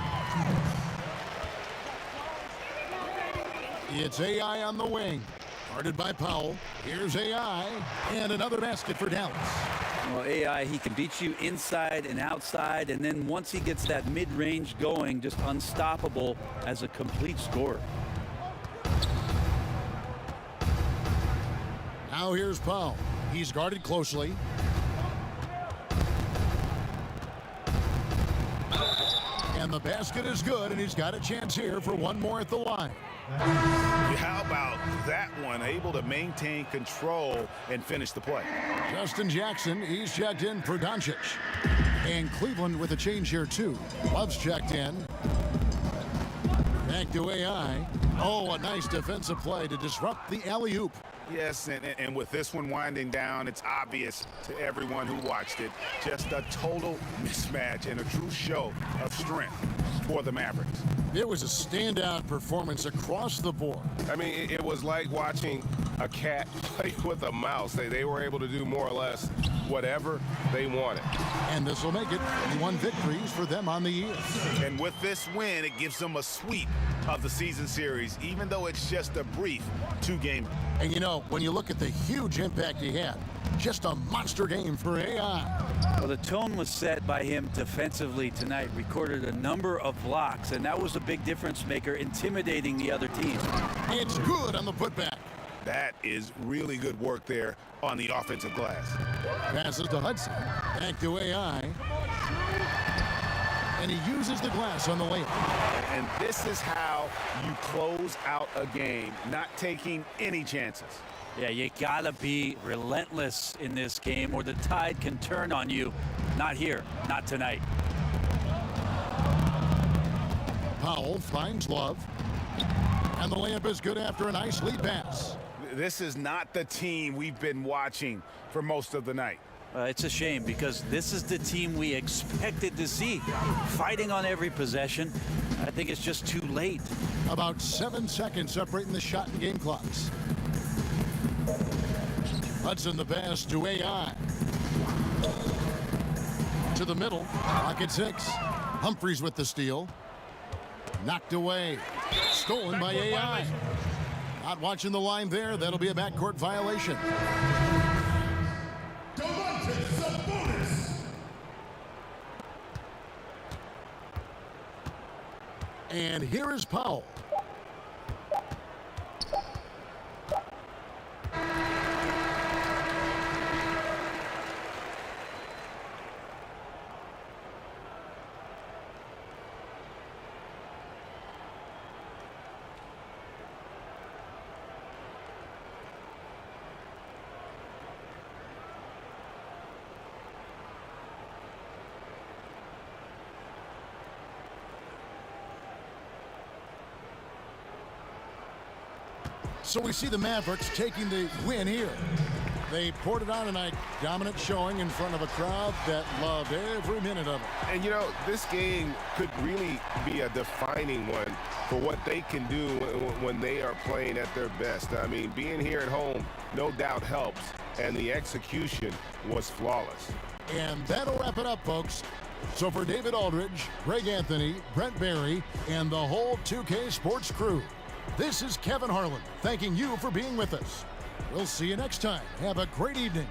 It's AI on the wing. Guarded by Powell. Here's AI. And another basket for Dallas. Well, AI, he can beat you inside and outside. And then once he gets that mid-range going, just unstoppable as a complete scorer. Now here's Powell. He's guarded closely. And the basket is good, and he's got a chance here for one more at the line. How about that one? Able to maintain control and finish the play. Justin Jackson, he's checked in for Doncic. And Cleveland with a change here, too. Love's checked in. Back to AI. Oh, a nice defensive play to disrupt the alley-oop. Yes, and with this one winding down, it's obvious to everyone who watched it. Just a total mismatch and a true show of strength for the Mavericks. It was a standout performance across the board. I mean, it was like watching a cat play with a mouse. They were able to do more or less whatever they wanted. And this will make it 21 victories for them on the year. And with this win, it gives them a sweep of the season series, even though it's just a brief 2-game. And you know, when you look at the huge impact he had, just a monster game for AI. Well, the tone was set by him defensively tonight. Recorded a number of blocks, and that was a big difference maker, intimidating the other team. It's good on the putback. That is really good work there on the offensive glass. Passes to Hudson. Back to AI. And he uses the glass on the layup. And this is how you close out a game, not taking any chances. Yeah, you gotta be relentless in this game or the tide can turn on you. Not here, not tonight. Powell finds Love. And the layup is good after a nice lead pass. This is not the team we've been watching for most of the night. It's a shame because this is the team we expected to see, fighting on every possession. I think it's just too late. About 7 seconds separating the shot and game clocks. Hudson the pass to AI. To the middle. Pocket 6. Humphries with the steal. Knocked away. Stolen by AI. Not watching the line there. That'll be a backcourt violation. And here is Powell. So we see the Mavericks taking the win here. They poured it on tonight. Dominant showing in front of a crowd that loved every minute of it. And, you know, this game could really be a defining one for what they can do when they are playing at their best. I mean, being here at home no doubt helps, and the execution was flawless. And that'll wrap it up, folks. So for David Aldridge, Greg Anthony, Brent Barry, and the whole 2K Sports crew, this is Kevin Harlan thanking you for being with us. We'll see you next time. Have a great evening.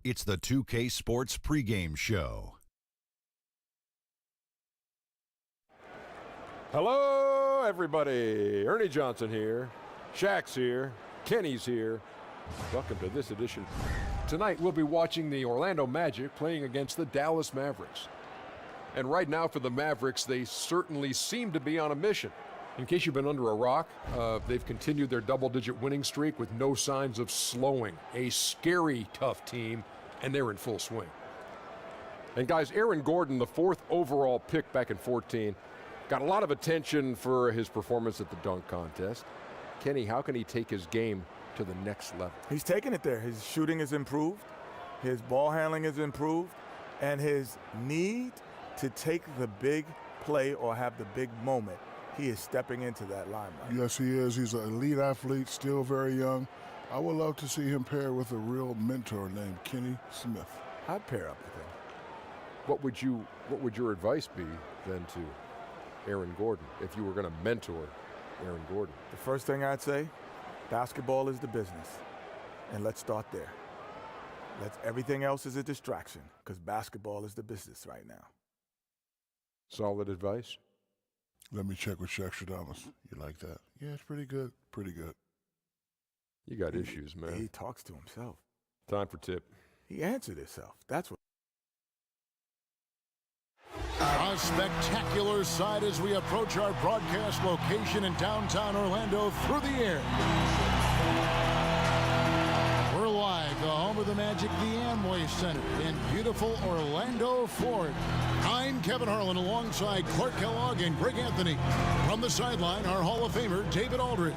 It's the 2K Sports pregame show. Hello, everybody. Ernie Johnson here. Shaq's here. Kenny's here. Welcome to this edition. Tonight, we'll be watching the Orlando Magic playing against the Dallas Mavericks. And right now for the Mavericks, they certainly seem to be on a mission. In case you've been under a rock, they've continued their double-digit winning streak with no signs of slowing. A scary, tough team, and they're in full swing. And guys, Aaron Gordon, the 4th overall pick back in 14, got a lot of attention for his performance at the dunk contest. Kenny, how can he take his game to the next level? He's taking it there. His shooting is improved, his ball handling is improved, and his need to take the big play or have the big moment, he is stepping into that limelight. Yes, he is. He's an elite athlete, still very young. I would love to see him pair with a real mentor named Kenny Smith. I'd pair up with him. What would your advice be then to Aaron Gordon if you were going to mentor Aaron Gordon? The first thing I'd say, basketball is the business, and let's start there. Everything else is a distraction, because basketball is the business right now. Solid advice. Let me check with Shaq Shadamas. You like that? Yeah, it's pretty good. Pretty good. You got issues, man. He talks to himself. Time for tip. He answered himself. That's what. A spectacular sight as we approach our broadcast location in downtown Orlando through the air. We're live, the home of the Magic, the Amway Center in beautiful Orlando, Florida. I'm Kevin Harlan alongside Clark Kellogg and Greg Anthony. From the sideline, our Hall of Famer, David Aldridge.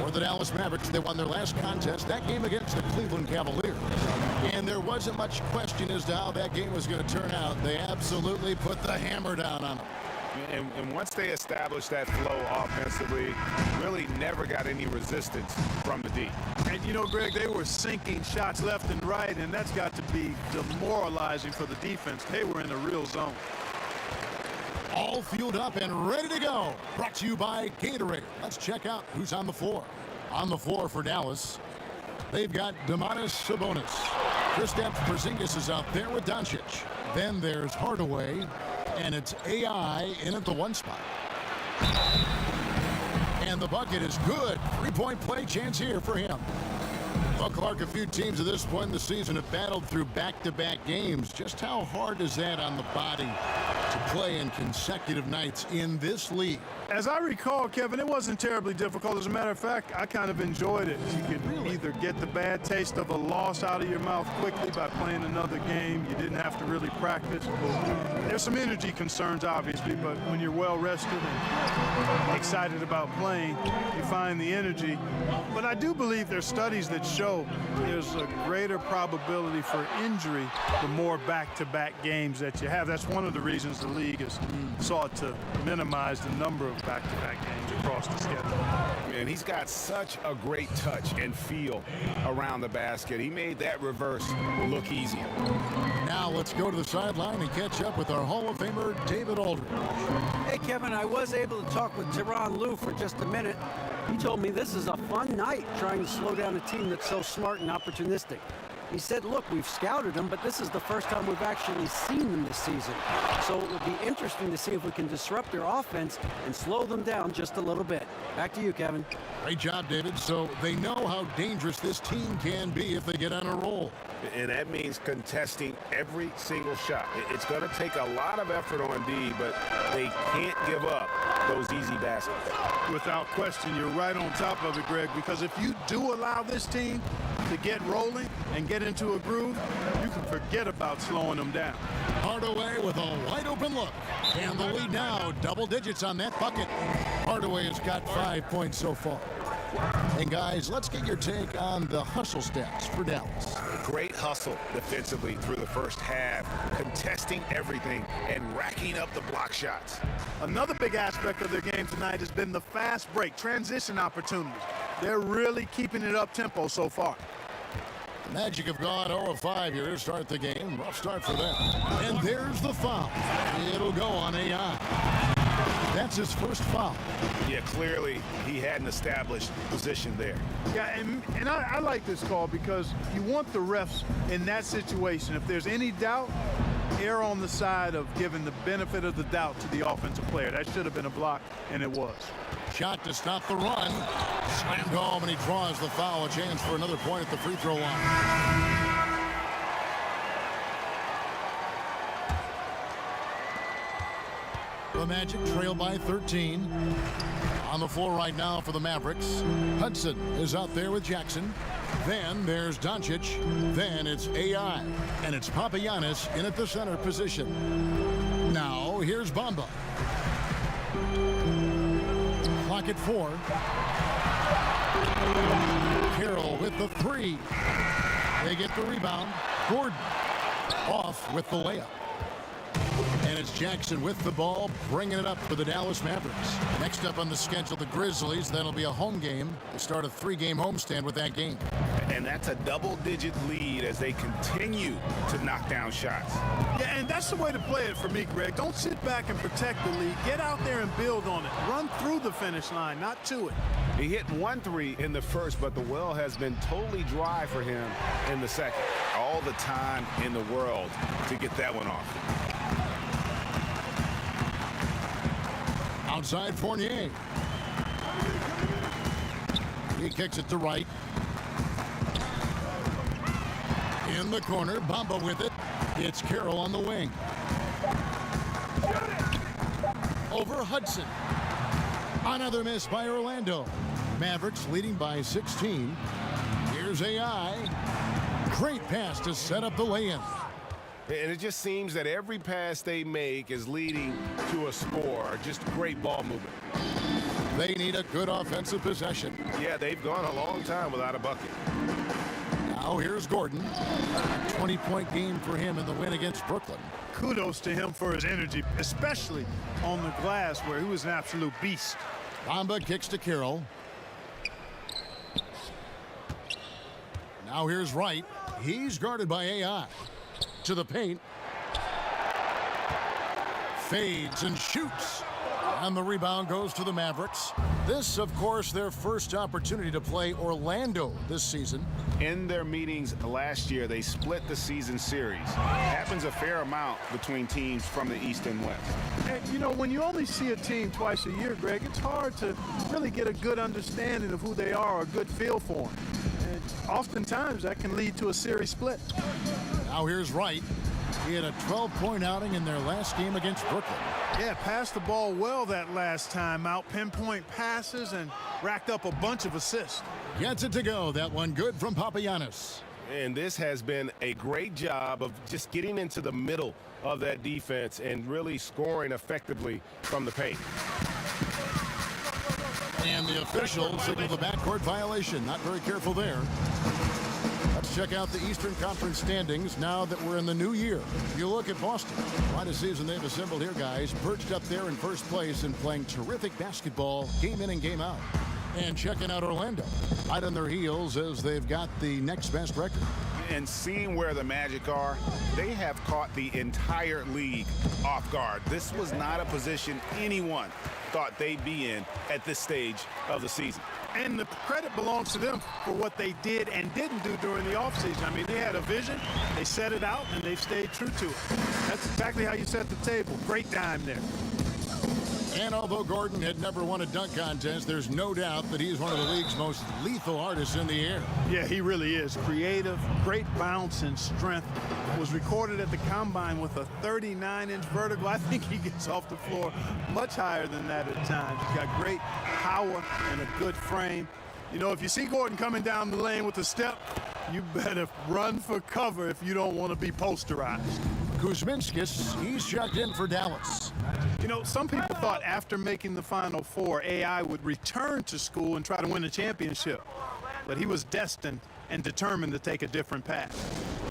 For the Dallas Mavericks, they won their last contest, that game against the Cleveland Cavaliers. And there wasn't much question as to how that game was going to turn out. They absolutely put the hammer down on them. And once they established that flow offensively, really never got any resistance from the D. And you know, Greg, they were sinking shots left and right, and that's got to be demoralizing for the defense. They were in the real zone. All fueled up and ready to go. Brought to you by Gatorade. Let's check out who's on the floor. On the floor for Dallas, they've got Domantas Sabonis. Kristaps Porzingis is out there with Doncic. Then there's Hardaway, and it's AI in at the 1 spot. And the bucket is good. 3-point play chance here for him. Well, Clark, a few teams at this point in the season have battled through back-to-back games. Just how hard is that on the body to play in consecutive nights in this league? As I recall, Kevin, it wasn't terribly difficult. As a matter of fact, I kind of enjoyed it. You could either get the bad taste of a loss out of your mouth quickly by playing another game. You didn't have to really practice. There's some energy concerns, obviously, but when you're well-rested and excited about playing, you find the energy. But I do believe there's studies that show there's a greater probability for injury the more back-to-back games that you have. That's one of the reasons the league has sought to minimize the number of back-to-back games across the schedule. And he's got such a great touch and feel around the basket. He made that reverse look easier. Now let's go to the sideline and catch up with our Hall of Famer, David Aldridge. Hey, Kevin, I was able to talk with Tyronn Lue for just a minute. He told me this is a fun night trying to slow down a team that's so smart and opportunistic. He said, look, we've scouted them, but this is the first time we've actually seen them this season. So it would be interesting to see if we can disrupt their offense and slow them down just a little bit. Back to you, Kevin. Great job, David. So they know how dangerous this team can be if they get on a roll. And that means contesting every single shot. It's going to take a lot of effort on D, but they can't give up those easy baskets. Without question, you're right on top of it, Greg, because if you do allow this team to get rolling and get into a groove, you can forget about slowing them down. Hardaway with a wide open look. And the lead now, double digits on that bucket. Hardaway has got 5 points so far. And guys, let's get your take on the hustle stats for Dallas. Great hustle defensively through the first half, contesting everything and racking up the block shots. Another big aspect of their game tonight has been the fast break, transition opportunities. They're really keeping it up tempo so far. The Magic have gone 0-5 here to start the game. Rough start for them. And there's the foul. It'll go on AI. That's his first foul. Yeah, clearly he had an established position there. Yeah, and I like this call because you want the refs in that situation. If there's any doubt, err on the side of giving the benefit of the doubt to the offensive player. That should have been a block, and it was. Shot to stop the run. Slammed home, and he draws the foul. A chance for another point at the free throw line. The Magic trail by 13. On the floor right now for the Mavericks. Hudson is out there with Jackson. Then there's Doncic. Then it's AI. And it's Papagiannis in at the center position. Now here's Bamba. Clock at 4. Carroll with the 3. They get the rebound. Gordon off with the layup. And it's Jackson with the ball, bringing it up for the Dallas Mavericks. Next up on the schedule, the Grizzlies. That'll be a home game. They start a 3-game homestand with that game. And that's a double-digit lead as they continue to knock down shots. Yeah, and that's the way to play it for me, Greg. Don't sit back and protect the lead. Get out there and build on it. Run through the finish line, not to it. He hit 1 3 in the first, but the well has been totally dry for him in the second. All the time in the world to get that one off. Outside Fournier. He kicks it to right. In the corner, Bamba with it. It's Carroll on the wing. Over Hudson. Another miss by Orlando. Mavericks leading by 16. Here's AI. Great pass to set up the lay-in. And it just seems that every pass they make is leading to a score. Just great ball movement. They need a good offensive possession. Yeah, they've gone a long time without a bucket. Now here's Gordon. A 20-point game for him in the win against Brooklyn. Kudos to him for his energy, especially on the glass where he was an absolute beast. Bamba kicks to Carroll. Now here's Wright. He's guarded by AI. To the paint. Fades and shoots. And the rebound goes to the Mavericks. This, of course, their first opportunity to play Orlando this season. In their meetings last year, they split the season series. Happens a fair amount between teams from the East and West. And, you know, when you only see a team twice a year, Greg, it's hard to really get a good understanding of who they are, or a good feel for them. And oftentimes that can lead to a series split. Now here's Wright. He had a 12-point outing in their last game against Brooklyn. Yeah, passed the ball well that last time out. Pinpoint passes and racked up a bunch of assists. Gets it to go. That one good from Papagiannis. And this has been a great job of just getting into the middle of that defense and really scoring effectively from the paint. And the official signaled the backcourt violation. Not very careful there. Let's check out the Eastern Conference standings now that we're in the new year. You look at Boston. Quite a season they've assembled here, guys. Perched up there in first place and playing terrific basketball game in and game out. And checking out Orlando. Right on their heels as they've got the next best record. And seeing where the Magic are, they have caught the entire league off guard. This was not a position anyone thought they'd be in at this stage of the season. And the credit belongs to them for what they did and didn't do during the offseason. I mean, they had a vision, they set it out, and they've stayed true to it. That's exactly how you set the table. Great time there. And although Gordon had never won a dunk contest, there's no doubt that he's one of the league's most lethal artists in the air. Yeah, he really is. Creative, great bounce and strength. Was recorded at the Combine with a 39-inch vertical. I think he gets off the floor much higher than that at times. He's got great power and a good frame. You know, if you see Gordon coming down the lane with a step, you better run for cover if you don't want to be posterized. Kuzminskis, he's checked in for Dallas. You know, some people thought after making the Final Four, AI would return to school and try to win a championship. But he was destined and determined to take a different path.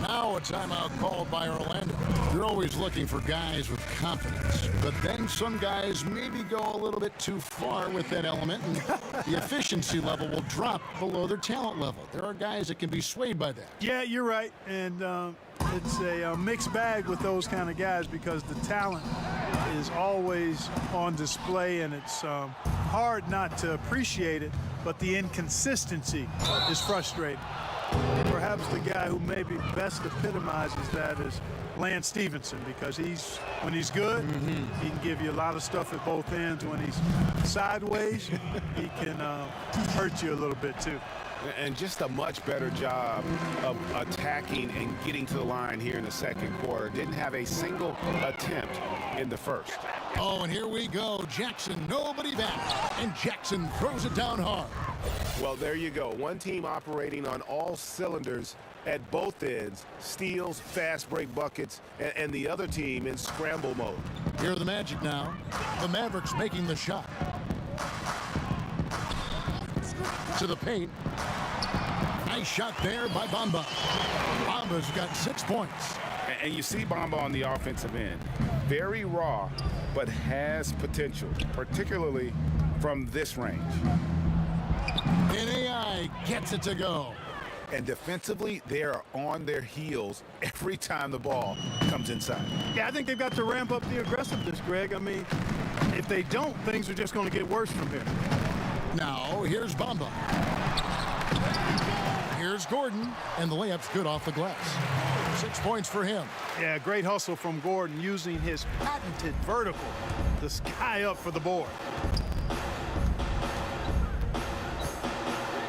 Now a timeout called by Orlando. They're always looking for guys with confidence, but then some guys maybe go a little bit too far with that element, and the efficiency level will drop below their talent level. There are guys that can be swayed by that. Yeah, you're right, and it's a mixed bag with those kind of guys because the talent is always on display, and it's hard not to appreciate it, but the inconsistency is frustrating. Perhaps the guy who maybe best epitomizes that is Lance Stevenson, because when he's good, he can give you a lot of stuff at both ends. When he's sideways, he can hurt you a little bit too. And just a much better job of attacking and getting to the line here in the second quarter. Didn't have a single attempt in the first. Oh, and here we go. Jackson, nobody back. And Jackson throws it down hard. Well, there you go. One team operating on all cylinders at both ends. Steals, fast break buckets, and the other team in scramble mode. Here are the Magic now. The Mavericks making the shot. To the paint. Nice shot there by Bamba. Bamba's got 6 points. And you see Bamba on the offensive end. Very raw, but has potential, particularly from this range. And AI gets it to go. And defensively, they are on their heels every time the ball comes inside. Yeah, I think they've got to ramp up the aggressiveness, Greg. I mean, if they don't, things are just going to get worse from here. Now, here's Bamba. Here's Gordon, and the layup's good off the glass. 6 points for him. Yeah, great hustle from Gordon using his patented vertical to sky up for the board.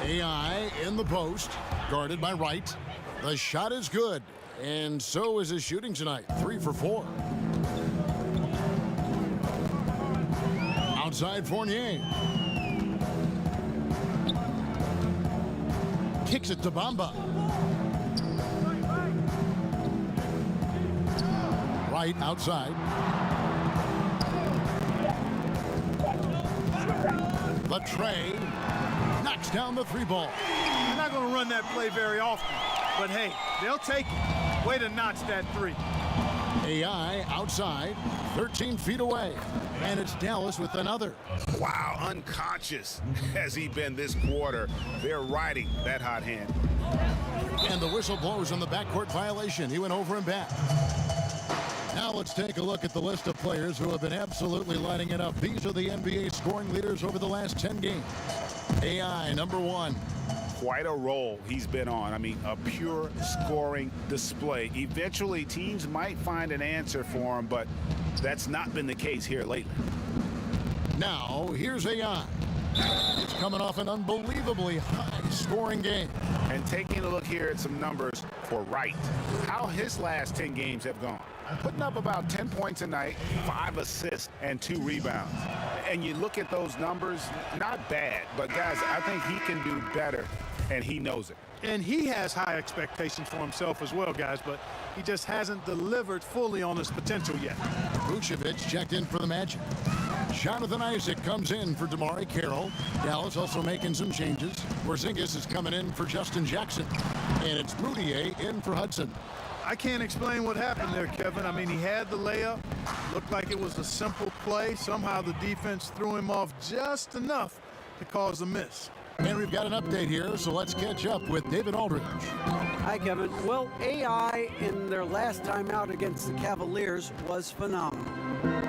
AI in the post, guarded by Wright. The shot is good, and so is his shooting tonight, 3 for 4. Outside Fournier. Kicks it to Bamba. Right outside. The tray knocks down the 3 ball. They're not going to run that play very often, but hey, they'll take it. Way to notch that 3. AI outside, 13 feet away, and it's Dallas with another. Wow, unconscious has he been this quarter. They're riding that hot hand. And the whistle blows on the backcourt violation. He went over and back. Now let's take a look at the list of players who have been absolutely lighting it up. These are the NBA scoring leaders over the last 10 games. AI, number 1. Quite a role he's been on. I mean, a pure scoring display. Eventually, teams might find an answer for him, but that's not been the case here lately. Now, here's AI. He's coming off an unbelievably high-scoring game. And taking a look here at some numbers for Wright, how his last 10 games have gone. Putting up about 10 points a night, 5 assists, and 2 rebounds. And you look at those numbers, not bad, but guys, I think he can do better, and he knows it. And he has high expectations for himself as well, guys, but he just hasn't delivered fully on his potential yet. Vucevic checked in for the Magic. Jonathan Isaac comes in for DeMar Carroll. Dallas also making some changes. Porzingis is coming in for Justin Jackson. And it's Moutier in for Hudson. I can't explain what happened there, Kevin. I mean, he had the layup. Looked like it was a simple play. Somehow the defense threw him off just enough to cause a miss. And we've got an update here, so let's catch up with David Aldridge. Hi, Kevin. Well, AI in their last time out against the Cavaliers was phenomenal.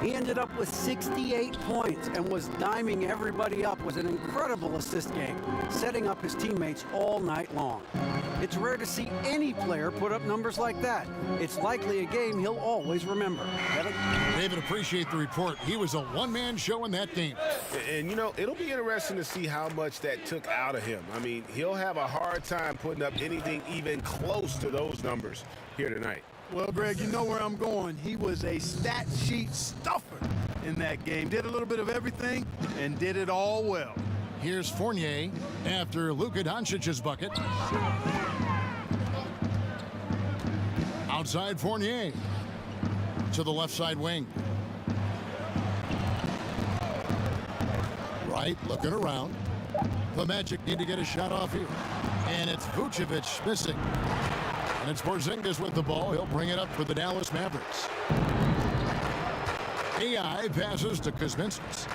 He ended up with 68 points and was diming everybody up. It was an incredible assist game, setting up his teammates all night long. It's rare to see any player put up numbers like that. It's likely a game he'll always remember. Kevin? David, appreciate the report. He was a one-man show in that game. And, you know, it'll be interesting to see how much that took out of him. I mean, he'll have a hard time putting up anything even close to those numbers here tonight. Well, Greg, you know where I'm going. He was a stat sheet stuffer in that game. Did a little bit of everything and did it all well. Here's Fournier after Luka Doncic's bucket. Outside Fournier to the left side wing. Right, looking around. The Magic need to get a shot off here. And it's Vucevic missing. And it's Porzingis with the ball. He'll bring it up for the Dallas Mavericks. AI passes to Kuzminskis.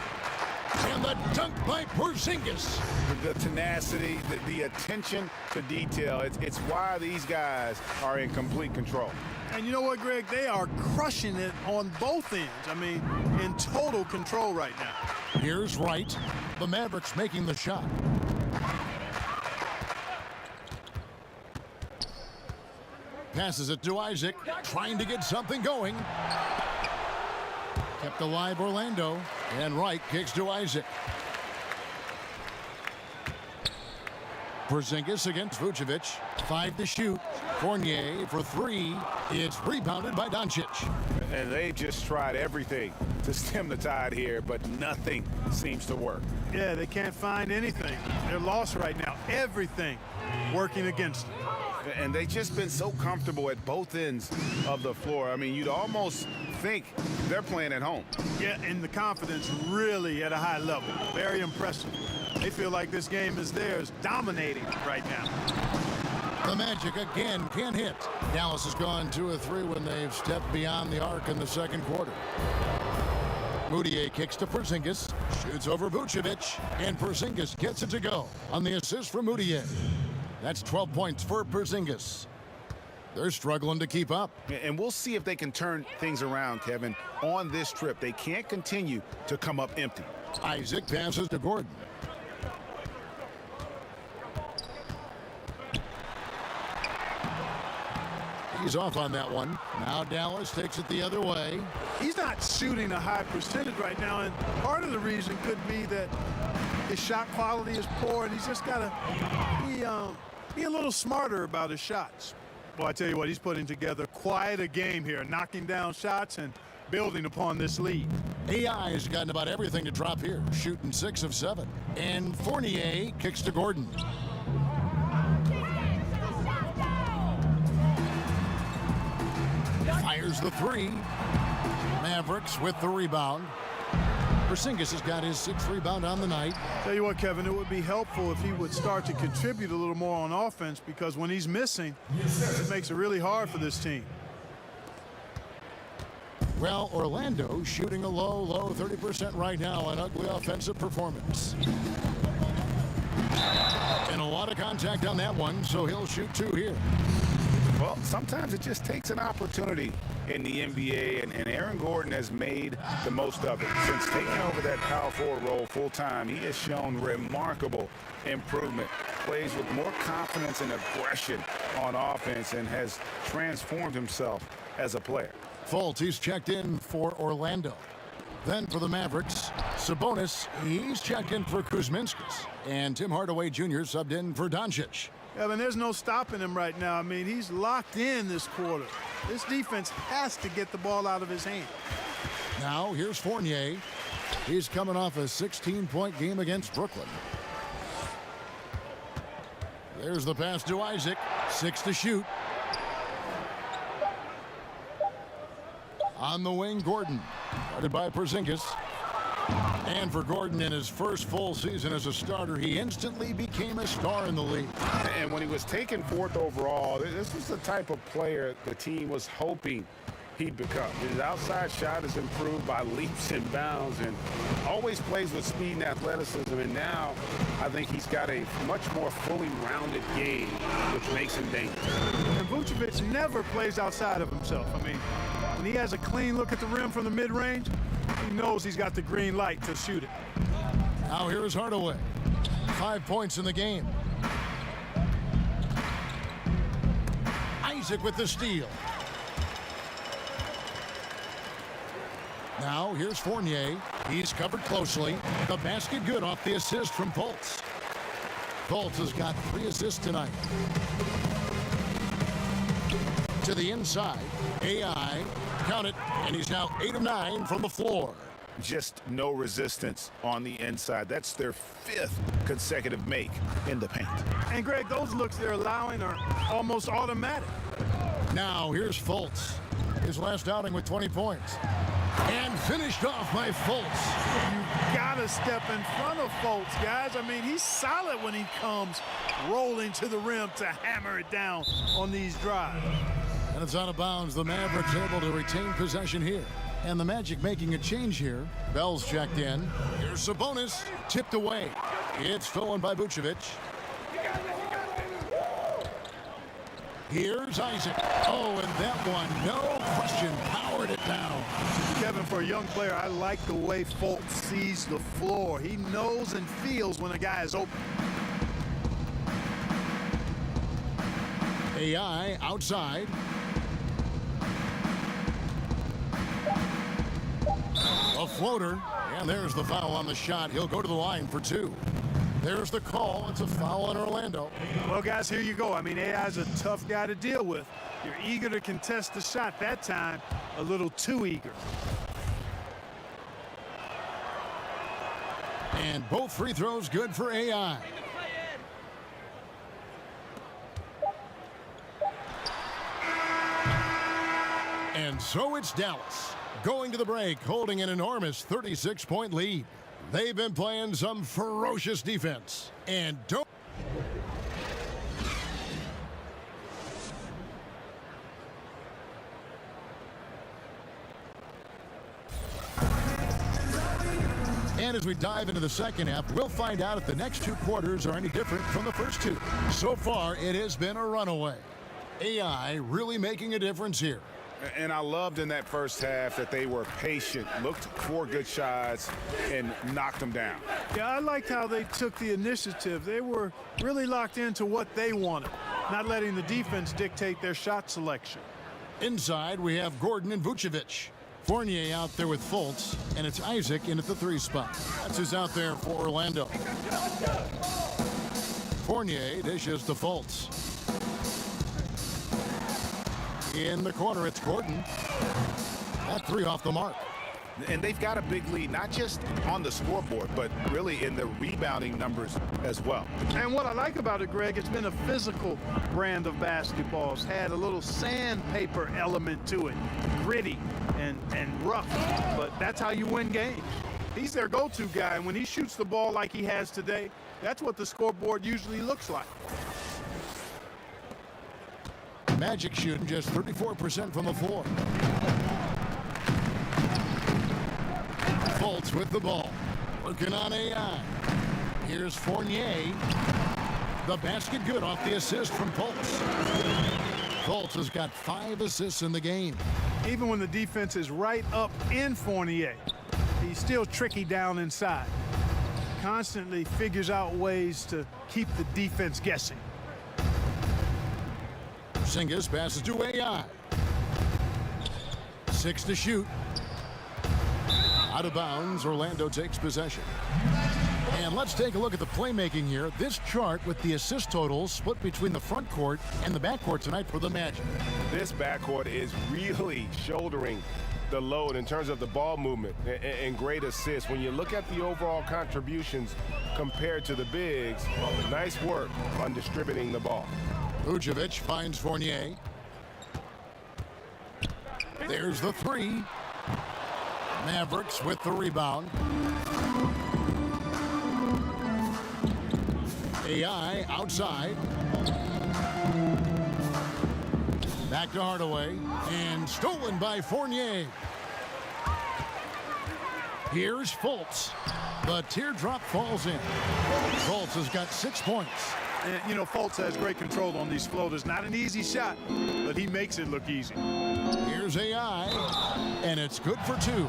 And the dunk by Porzingis. The tenacity, the attention to detail, it's why these guys are in complete control. And you know what, Greg? They are crushing it on both ends. I mean, in total control right now. Here's Wright. The Mavericks making the shot. Passes it to Isaac, trying to get something going. Kept alive Orlando, and Wright kicks to Isaac. Porzingis against Vucevic. 5 to shoot. Fournier for 3. It's rebounded by Doncic. And they've just tried everything to stem the tide here, but nothing seems to work. Yeah, they can't find anything. They're lost right now. Everything working against them. And they've just been so comfortable at both ends of the floor. I mean, you'd almost think they're playing at home. Yeah, and the confidence really at a high level. Very impressive. They feel like this game is theirs, dominating right now. The Magic again can't hit. Dallas has gone 2 of 3 when they've stepped beyond the arc in the second quarter. Moutier kicks to Porzingis, shoots over Vucevic, and Porzingis gets it to go on the assist from Moutier. That's 12 points for Porzingis. They're struggling to keep up. And we'll see if they can turn things around, Kevin, on this trip. They can't continue to come up empty. Isaac passes to Gordon. He's off on that one. Now Dallas takes it the other way. He's not shooting a high percentage right now, and part of the reason could be that his shot quality is poor, and he's just got to be a little smarter about his shots. Well, I tell you what, he's putting together quite a game here, knocking down shots and building upon this lead. AI has gotten about everything to drop here, shooting 6 of 7. And Fournier kicks to Gordon. Fires the 3. Mavericks with the rebound. Porzingis has got his 6th rebound on the night. Tell you what, Kevin, it would be helpful if he would start to contribute a little more on offense, because when he's missing, it makes it really hard for this team. Well, Orlando shooting a low 30% right now, an ugly offensive performance. And a lot of contact on that one, so he'll shoot 2 here. Well, sometimes it just takes an opportunity in the NBA, and Aaron Gordon has made the most of it. Since taking over that power forward role full-time, he has shown remarkable improvement. Plays with more confidence and aggression on offense and has transformed himself as a player. Fultz, he's checked in for Orlando. Then for the Mavericks, Sabonis, he's checked in for Kuzminskas. And Tim Hardaway Jr. subbed in for Doncic. Evan, there's no stopping him right now. I mean, he's locked in this quarter. This defense has to get the ball out of his hand. Now here's Fournier. He's coming off a 16-point game against Brooklyn. There's the pass to Isaac. 6 to shoot. On the wing, Gordon. Guarded by Porzingis. And for Gordon, in his first full season as a starter, he instantly became a star in the league. And when he was taken 4th overall, this was the type of player the team was hoping he'd become. His outside shot has improved by leaps and bounds and always plays with speed and athleticism. And now I think he's got a much more fully rounded game, which makes him dangerous. And Vucevic never plays outside of himself. I mean, when he has a clean look at the rim from the mid-range, he knows he's got the green light to shoot it. Now here's Hardaway. 5 points in the game. Isaac with the steal. Now here's Fournier. He's covered closely. The basket good off the assist from Fultz. Fultz has got 3 assists tonight. To the inside. AI. Count it. And he's now 8 of 9 from the floor. Just no resistance on the inside. That's their 5th consecutive make in the paint. And Greg, those looks they're allowing are almost automatic. Now here's Fultz. His last outing with 20 points. And finished off by Fultz. You gotta step in front of Fultz, guys. I mean, he's solid when he comes rolling to the rim to hammer it down on these drives. And it's out of bounds. The Mavericks able to retain possession here. And the Magic making a change here. Bell's checked in. Here's Sabonis. Tipped away. It's stolen by Vucevic. Here's Isaac. Oh, and that one, no question, powered it down. Kevin, for a young player, I like the way Fultz sees the floor. He knows and feels when a guy is open. AI outside. A floater, and there's the foul on the shot. He'll go to the line for 2. There's the call. It's a foul on Orlando. Well, guys, here you go. I mean, AI's a tough guy to deal with. You're eager to contest the shot. That time, a little too eager. And both free throws good for AI. And so it's Dallas going to the break, holding an enormous 36-point lead. They've been playing some ferocious defense. And don't... And as we dive into the second half, we'll find out if the next 2 quarters are any different from the first 2. So far, it has been a runaway. AI really making a difference here. And I loved in that first half that they were patient, looked for good shots, and knocked them down. Yeah, I liked how they took the initiative. They were really locked into what they wanted, not letting the defense dictate their shot selection. Inside, we have Gordon and Vucevic. Fournier out there with Fultz, and it's Isaac in at the 3 spot. That's who's out there for Orlando. Fournier dishes to Fultz. In the corner, it's Gordon. That 3 off the mark. And they've got a big lead, not just on the scoreboard, but really in the rebounding numbers as well. And what I like about it, Greg, it's been a physical brand of basketball. It's had a little sandpaper element to it, gritty and rough, but that's how you win games. He's their go-to guy, and when he shoots the ball like he has today, that's what the scoreboard usually looks like. Magic shooting just 34% from the floor. Fultz with the ball. Working on AI. Here's Fournier. The basket good off the assist from Fultz. Fultz has got 5 assists in the game. Even when the defense is right up in Fournier, he's still tricky down inside. Constantly figures out ways to keep the defense guessing. Porzingis passes to AI. 6 to shoot. Out of bounds, Orlando takes possession. And let's take a look at the playmaking here. This chart with the assist totals split between the front court and the backcourt tonight for the Magic. This backcourt is really shouldering the load in terms of the ball movement and great assists. When you look at the overall contributions compared to the bigs, nice work on distributing the ball. Vucevic finds Fournier. There's the three. Mavericks with the rebound. AI outside. Back to Hardaway. And stolen by Fournier. Here's Fultz. The teardrop falls in. Fultz has got 6 points. And, you know, Fultz has great control on these floaters. Not an easy shot, but he makes it look easy. Here's AI, and it's good for 2.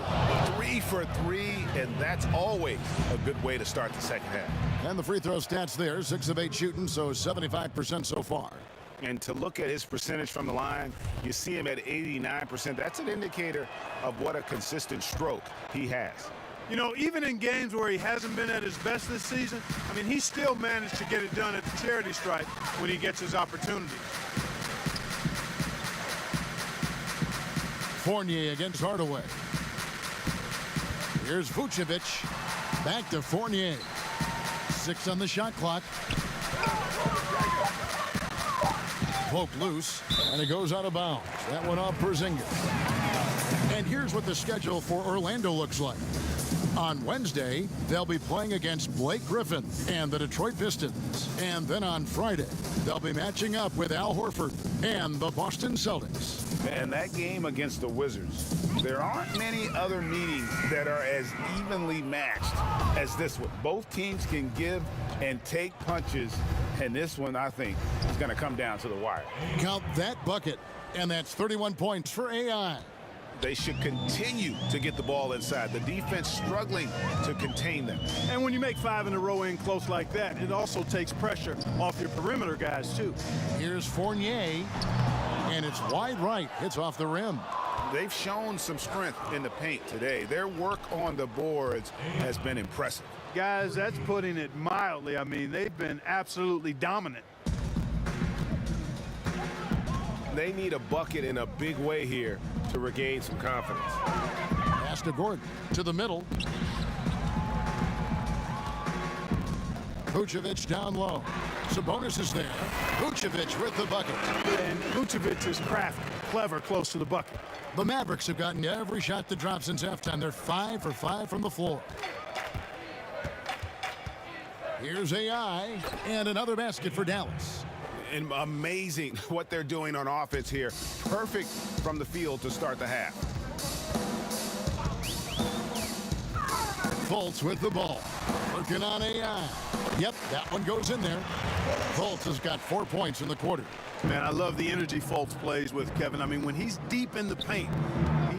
3 for 3, and that's always a good way to start the second half. And the free throw stats there, 6 of 8 shooting, so 75% so far. And to look at his percentage from the line, you see him at 89%. That's an indicator of what a consistent stroke he has. You know, even in games where he hasn't been at his best this season, I mean, he still managed to get it done at the charity stripe when he gets his opportunity. Fournier against Hardaway. Here's Vucevic. Back to Fournier. 6 on the shot clock. Poke loose, and it goes out of bounds. That one off Porzingis. And here's what the schedule for Orlando looks like. On Wednesday, they'll be playing against Blake Griffin and the Detroit Pistons. And then on Friday, they'll be matching up with Al Horford and the Boston Celtics. And that game against the Wizards, there aren't many other meetings that are as evenly matched as this one. Both teams can give and take punches, and this one, I think, is going to come down to the wire. Count that bucket, and that's 31 points for AI. They should continue to get the ball inside. The defense struggling to contain them. And when you make 5 in a row in close like that, it also takes pressure off your perimeter guys, too. Here's Fournier, and it's wide right. It's off the rim. They've shown some strength in the paint today. Their work on the boards has been impressive. Guys, that's putting it mildly. I mean, they've been absolutely dominant. They need a bucket in a big way here to regain some confidence. Pass to Gordon to the middle. Vucevic down low. Sabonis is there. Vucevic with the bucket. And Vucevic is crafty, clever, close to the bucket. The Mavericks have gotten every shot to drop since halftime. They're 5 for 5 from the floor. Here's AI, and another basket for Dallas. And amazing what they're doing on offense here. Perfect from the field to start the half. Fultz with the ball. Working on AI. Yep, that one goes in there. Fultz has got 4 points in the quarter. Man, I love the energy Fultz plays with, Kevin. I mean, when he's deep in the paint,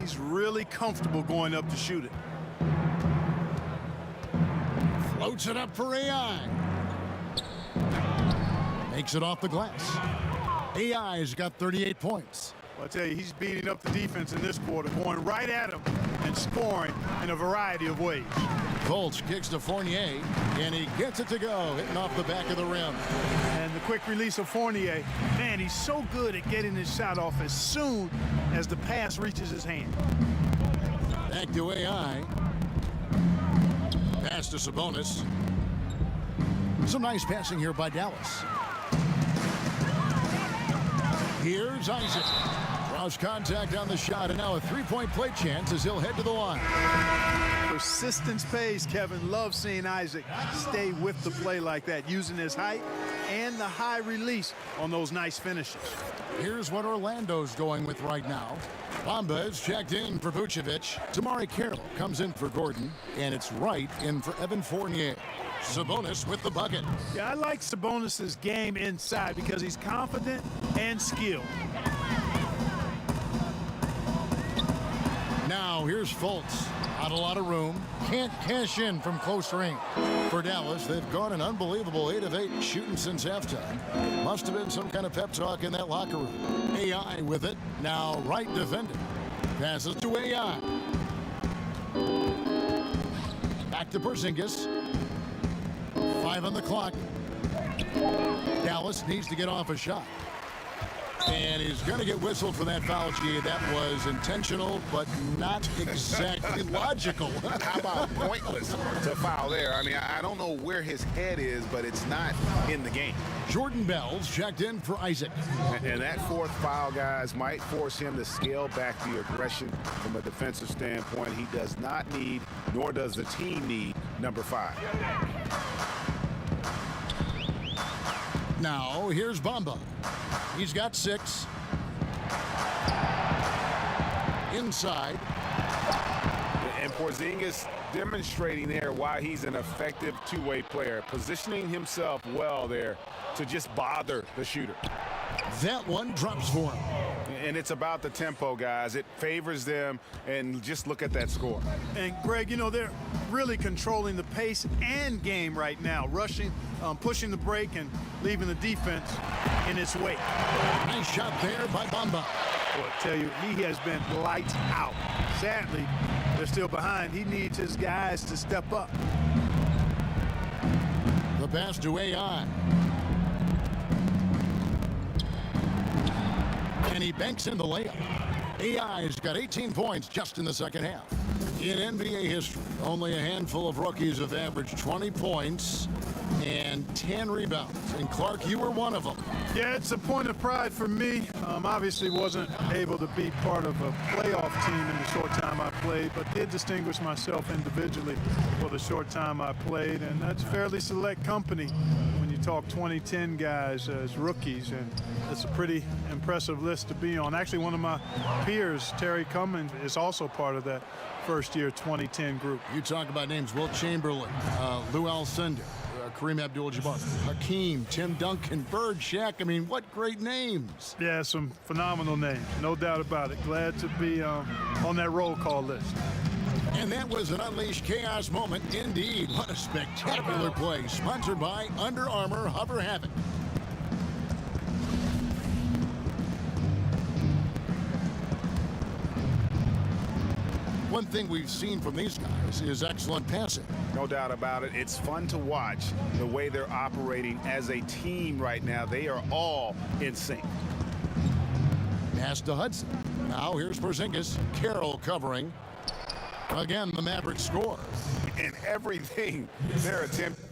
he's really comfortable going up to shoot it. Floats it up for AI. Makes it off the glass. AI's got 38 points. Well, I tell you, he's beating up the defense in this quarter, going right at him and scoring in a variety of ways. Fultz kicks to Fournier, and he gets it to go, hitting off the back of the rim. And the quick release of Fournier, man, he's so good at getting his shot off as soon as the pass reaches his hand. Back to AI. Pass to Sabonis. Some nice passing here by Dallas. Here's Isaac. Draws contact on the shot, and now a three-point play chance as he'll head to the line. Persistence pays, Kevin. Love seeing Isaac stay with the play like that, using his height and the high release on those nice finishes. Here's what Orlando's going with right now. Bamba is checked in for Vucevic. Tamari Carroll comes in for Gordon, and it's Wright in for Evan Fournier. Sabonis with the bucket. Yeah, I like Sabonis' game inside because he's confident and skilled. Now here's Fultz. Not a lot of room. Can't cash in from close range. For Dallas, they've gone an unbelievable 8 of 8 shooting since halftime. Must have been some kind of pep talk in that locker room. AI with it. Now Wright defending. Passes to AI. Back to Porzingis. 5 on the clock. Dallas needs to get off a shot. And he's going to get whistled for that foul. Gee, that was intentional, but not exactly logical. How about pointless to foul there? I mean, I don't know where his head is, but it's not in the game. Jordan Bell's checked in for Isaac. And that fourth foul, guys, might force him to scale back the aggression from a defensive standpoint. He does not need, nor does the team need, number 5. Now, here's Bamba. He's got 6. Inside. And Porzingis demonstrating there why he's an effective two-way player, positioning himself well there to just bother the shooter. That one drops for him. And it's about the tempo, guys. It favors them, and just look at that score. And, Greg, you know, they're really controlling the pace and game right now, rushing, pushing the break, and leaving the defense in its wake. Nice shot there by Bamba. Well, I tell you, he has been lights out. Sadly, they're still behind. He needs his guys to step up. The pass to AI. And he banks in the layup. AI's got 18 points just in the second half. In NBA history, only a handful of rookies have averaged 20 points and 10 rebounds. And Clark, you were one of them. Yeah, it's a point of pride for me. Obviously wasn't able to be part of a playoff team in the short time I played, but did distinguish myself individually for the short time I played. And that's fairly select company when you talk 2010 guys as rookies. And it's a pretty impressive list to be on. Actually, one of my peers, Terry Cummins, is also part of that first-year 2010 group. You talk about names: Wilt Chamberlain, Lou Alcindor, Kareem Abdul-Jabbar, Hakeem, Tim Duncan, Bird, Shaq. I mean, what great names. Yeah, some phenomenal names, no doubt about it. Glad to be on that roll call list. And that was an Unleashed Chaos moment indeed. What a spectacular play. Sponsored by Under Armour Hover Havoc. One thing we've seen from these guys is excellent passing. No doubt about it. It's fun to watch the way they're operating as a team right now. They are all in sync. Pass to Hudson. Now here's Porzingis. Carroll covering. Again, the Mavericks score. And everything they're attempting.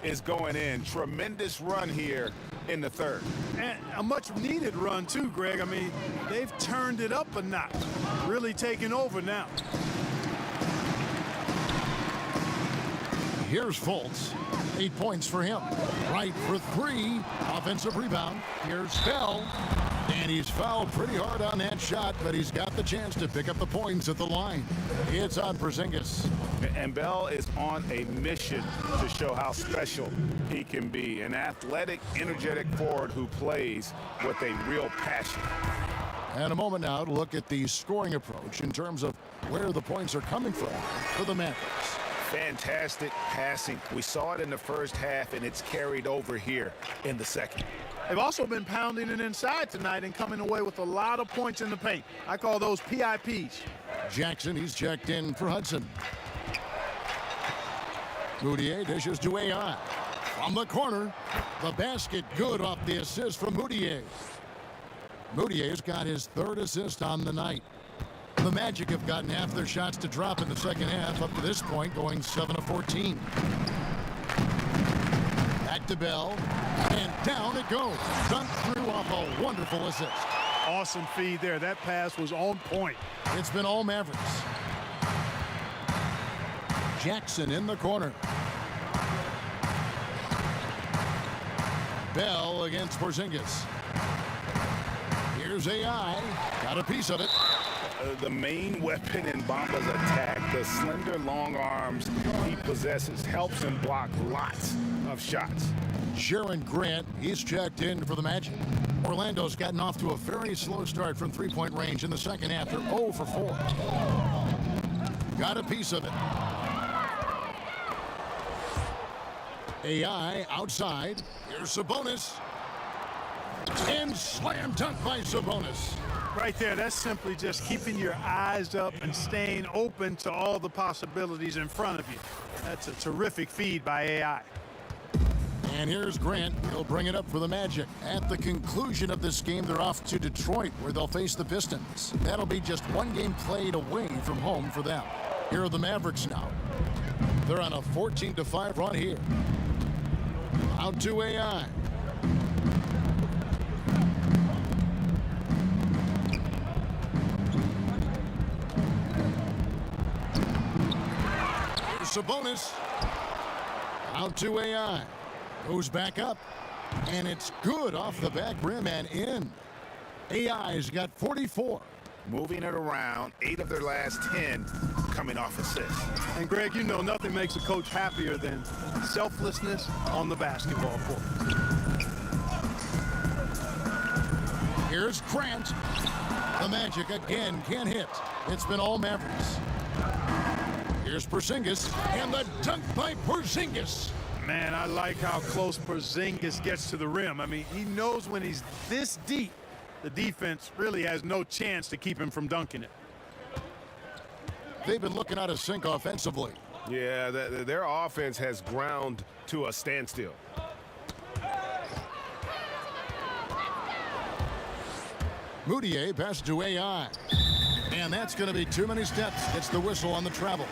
is going in. Tremendous run here in the third. And a much-needed run, too, Greg. I mean, they've turned it up a notch, really taking over now. Here's Fultz. 8 points for him. Right for 3. Offensive rebound. Here's Bell. And he's fouled pretty hard on that shot, but he's got the chance to pick up the points at the line. It's on Porzingis. And Bell is on a mission to show how special he can be. An athletic, energetic forward who plays with a real passion. And a moment now to look at the scoring approach in terms of where the points are coming from for the Mavericks. Fantastic passing. We saw it in the first half, and it's carried over here in the second. They've also been pounding it inside tonight and coming away with a lot of points in the paint. I call those PIPs. Jackson, he's checked in for Hudson. Moutier dishes to AI. From the corner, the basket good off the assist from Moutier. Moutier's got his 3rd assist on the night. The Magic have gotten half their shots to drop in the second half, up to this point going 7 of 14. Back to Bell, and down it goes. Dunked through off a wonderful assist. Awesome feed there. That pass was on point. It's been all Mavericks. Jackson in the corner. Bell against Porzingis. Here's AI. Got a piece of it. The main weapon in Bamba's attack, the slender long arms he possesses, helps him block lots of shots. Sharon Grant, he's checked in for the Magic. Orlando's gotten off to a very slow start from three-point range in the second half. They're 0 for 4. Got a piece of it. AI outside. Here's Sabonis. And slam dunk by Sabonis. Right there, that's simply just keeping your eyes up and staying open to all the possibilities in front of you. That's a terrific feed by AI. And here's Grant. He'll bring it up for the Magic. At the conclusion of this game, they're off to Detroit, where they'll face the Pistons. That'll be just one game played away from home for them. Here are the Mavericks now. They're on a 14-5 run here. Out to AI. Here's Sabonis. Out to AI. Goes back up. And it's good off the back rim and in. AI's got 44. Moving it around, 8 of their last 10 coming off assists. And Greg, you know nothing makes a coach happier than selflessness on the basketball court. Here's Grant. The Magic again can't hit. It's been all Mavericks. Here's Porzingis, and the dunk by Porzingis. Man, I like how close Porzingis gets to the rim. I mean, he knows when he's this deep, the defense really has no chance to keep him from dunking it. They've been looking out of sync offensively. Yeah, their offense has ground to a standstill. Moutier passes to AI. And that's going to be too many steps. Gets the whistle on the travel.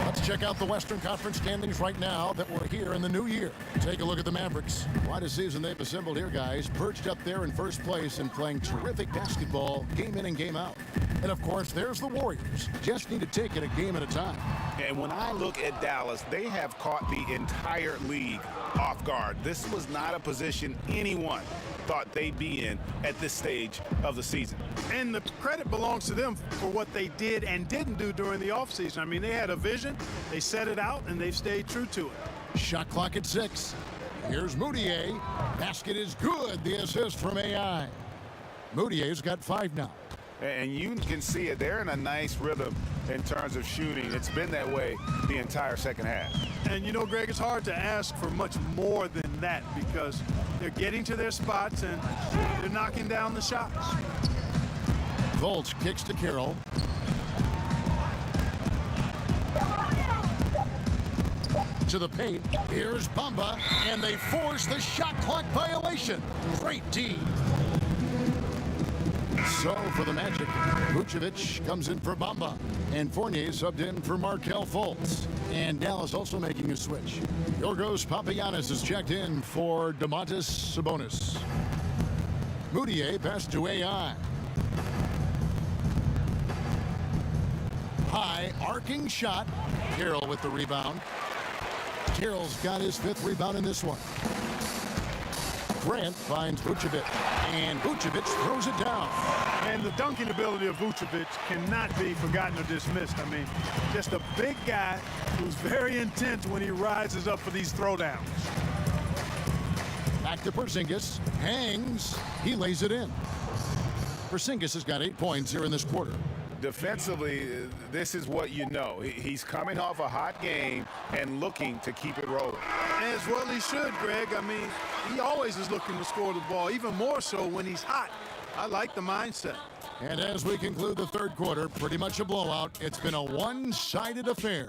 Let's check out the Western Conference standings right now that we're here in the new year. Take a look at the Mavericks. Quite a season they've assembled here, guys. Perched up there in first place and playing terrific basketball game in and game out. And, of course, there's the Warriors. Just need to take it a game at a time. And when I look at Dallas, they have caught the entire league off guard. This was not a position anyone thought they'd be in at this stage of the season. And the credit belongs to them for what they did and didn't do during the offseason. I mean, they had a vision, they set it out, and they've stayed true to it. Shot clock at 6. Here's Moutier. Basket is good. The assist from AI. Moutier's got 5 now. And you can see it. They're in a nice rhythm in terms of shooting. It's been that way the entire second half. And, you know, Greg, it's hard to ask for much more than that because they're getting to their spots and they're knocking down the shots. Fultz kicks to Carroll. To the paint. Here's Bamba, and they force the shot clock violation. Great D. So for the Magic, Vucevic comes in for Bamba, and Fournier subbed in for Markelle Fultz. And Dallas also making a switch. Yorgos Papagiannis is checked in for Domantas Sabonis. Moutier passed to AI. High arcing shot. Carroll with the rebound. Carroll's got his 5th rebound in this one. Grant finds Vucevic, and Vucevic throws it down. And the dunking ability of Vucevic cannot be forgotten or dismissed. I mean, just a big guy who's very intense when he rises up for these throwdowns. Back to Porzingis. Hangs. He lays it in. Porzingis has got 8 points here in this quarter. Defensively, this is what you know. He's coming off a hot game and looking to keep it rolling. As well he should, Greg. I mean, he always is looking to score the ball, even more so when he's hot. I like the mindset. And as we conclude the third quarter, pretty much a blowout. It's been a one-sided affair.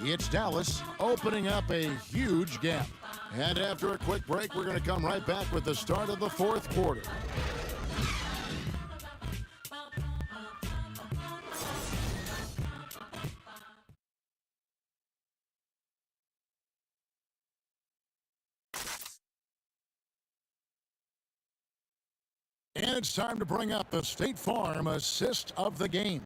It's Dallas opening up a huge gap. And after a quick break, we're going to come right back with the start of the fourth quarter. And it's time to bring up the State Farm assist of the game.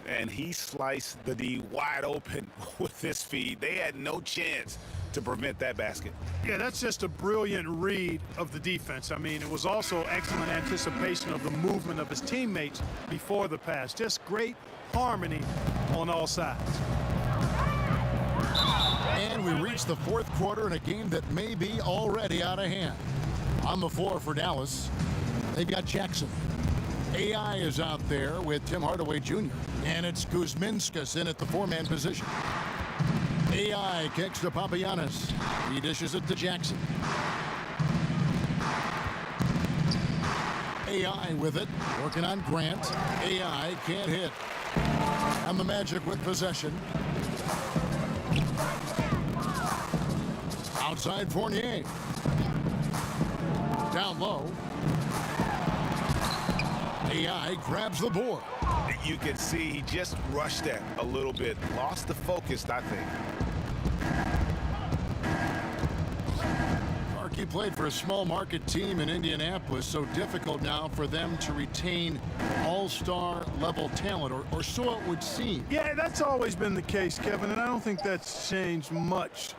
And he sliced the D wide open with this feed. They had no chance to prevent that basket. Yeah, that's just a brilliant read of the defense. I mean, it was also excellent anticipation of the movement of his teammates before the pass. Just great harmony on all sides. And we reach the fourth quarter in a game that may be already out of hand. On the floor for Dallas, they've got Jackson. AI is out there with Tim Hardaway Jr. And it's Kuzminskas in at the 4-man position. AI kicks to Papagiannis. He dishes it to Jackson. AI with it, working on Grant. AI can't hit. And the Magic with possession. Outside Fournier. Down low. AI grabs the board. You can see he just rushed that a little bit. Lost the focus, I think. He played for a small market team in Indianapolis, so difficult now for them to retain all-star level talent, or so it would seem. Yeah, that's always been the case, Kevin, and I don't think that's changed much.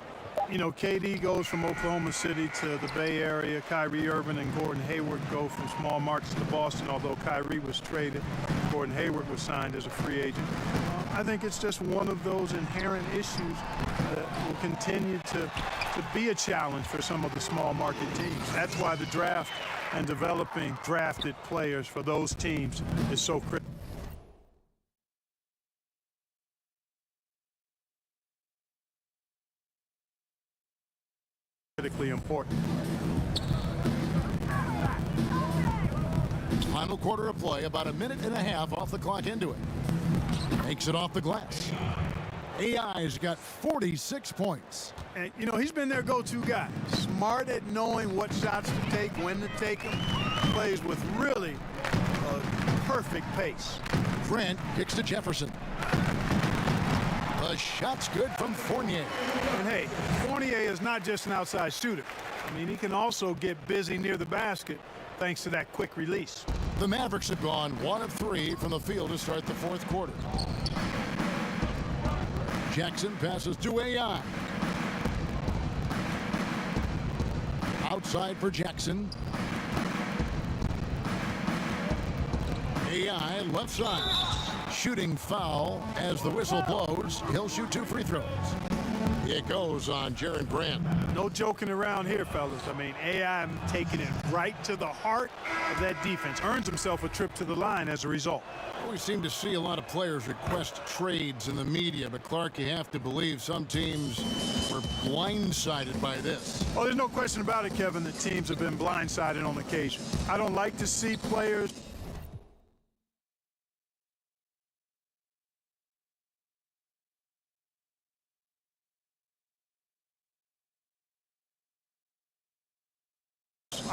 You know, KD goes from Oklahoma City to the Bay Area. Kyrie Irving and Gordon Hayward go from small markets to Boston, although Kyrie was traded. Gordon Hayward was signed as a free agent. I think it's just one of those inherent issues that will continue to be a challenge for some of the small market teams. That's why the draft and developing drafted players for those teams is so critical. Critically important. Final quarter of play, about a minute and a half off the clock into it. Makes it off the glass. AI's got 46 points. And, you know, he's been their go-to guy. Smart at knowing what shots to take, when to take them. Plays with really a perfect pace. Grant kicks to Jefferson. The shot's good from Fournier. And, hey, Fournier is not just an outside shooter. I mean, he can also get busy near the basket thanks to that quick release. The Mavericks have gone 1 of 3 from the field to start the fourth quarter. Jackson passes to AI. Outside for Jackson. AI left side. Shooting foul as the whistle blows. He'll shoot 2 free throws. It goes on Jaren Grant. No joking around here, fellas. I mean, AI taking it right to the heart of that defense. Earns himself a trip to the line as a result. We seem to see a lot of players request trades in the media, but Clark, you have to believe some teams were blindsided by this. Oh, there's no question about it, Kevin, that teams have been blindsided on occasion. I don't like to see players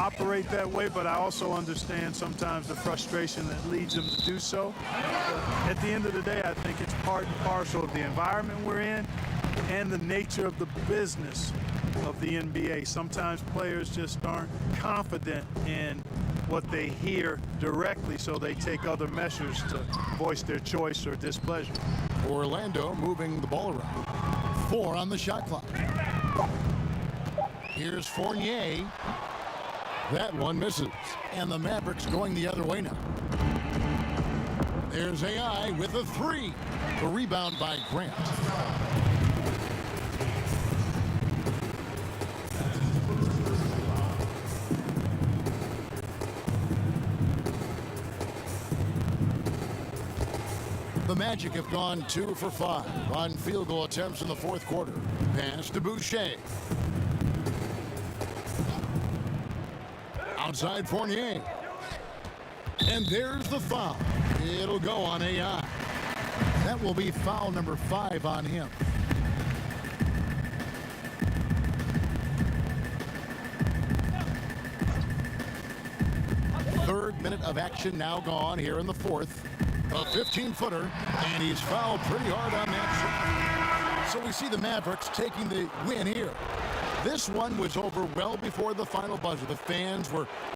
operate that way, but I also understand sometimes the frustration that leads them to do so. But at the end of the day, I think it's part and parcel of the environment we're in and the nature of the business of the NBA. Sometimes players just aren't confident in what they hear directly, so they take other measures to voice their choice or displeasure. Orlando moving the ball around. 4 on the shot clock. Here's Fournier. That one misses. And the Mavericks going the other way now. There's AI with a 3. The rebound by Grant. The Magic have gone 2 for 5 on field goal attempts in the fourth quarter. Pass to Boucher. Outside Fournier. And there's the foul. It'll go on AI. That will be foul number 5 on him. Third minute of action now gone here in the fourth. A 15-footer, and he's fouled pretty hard on that shot. So we see the Mavericks taking the win here. This one was over well before the final buzzer. The fans were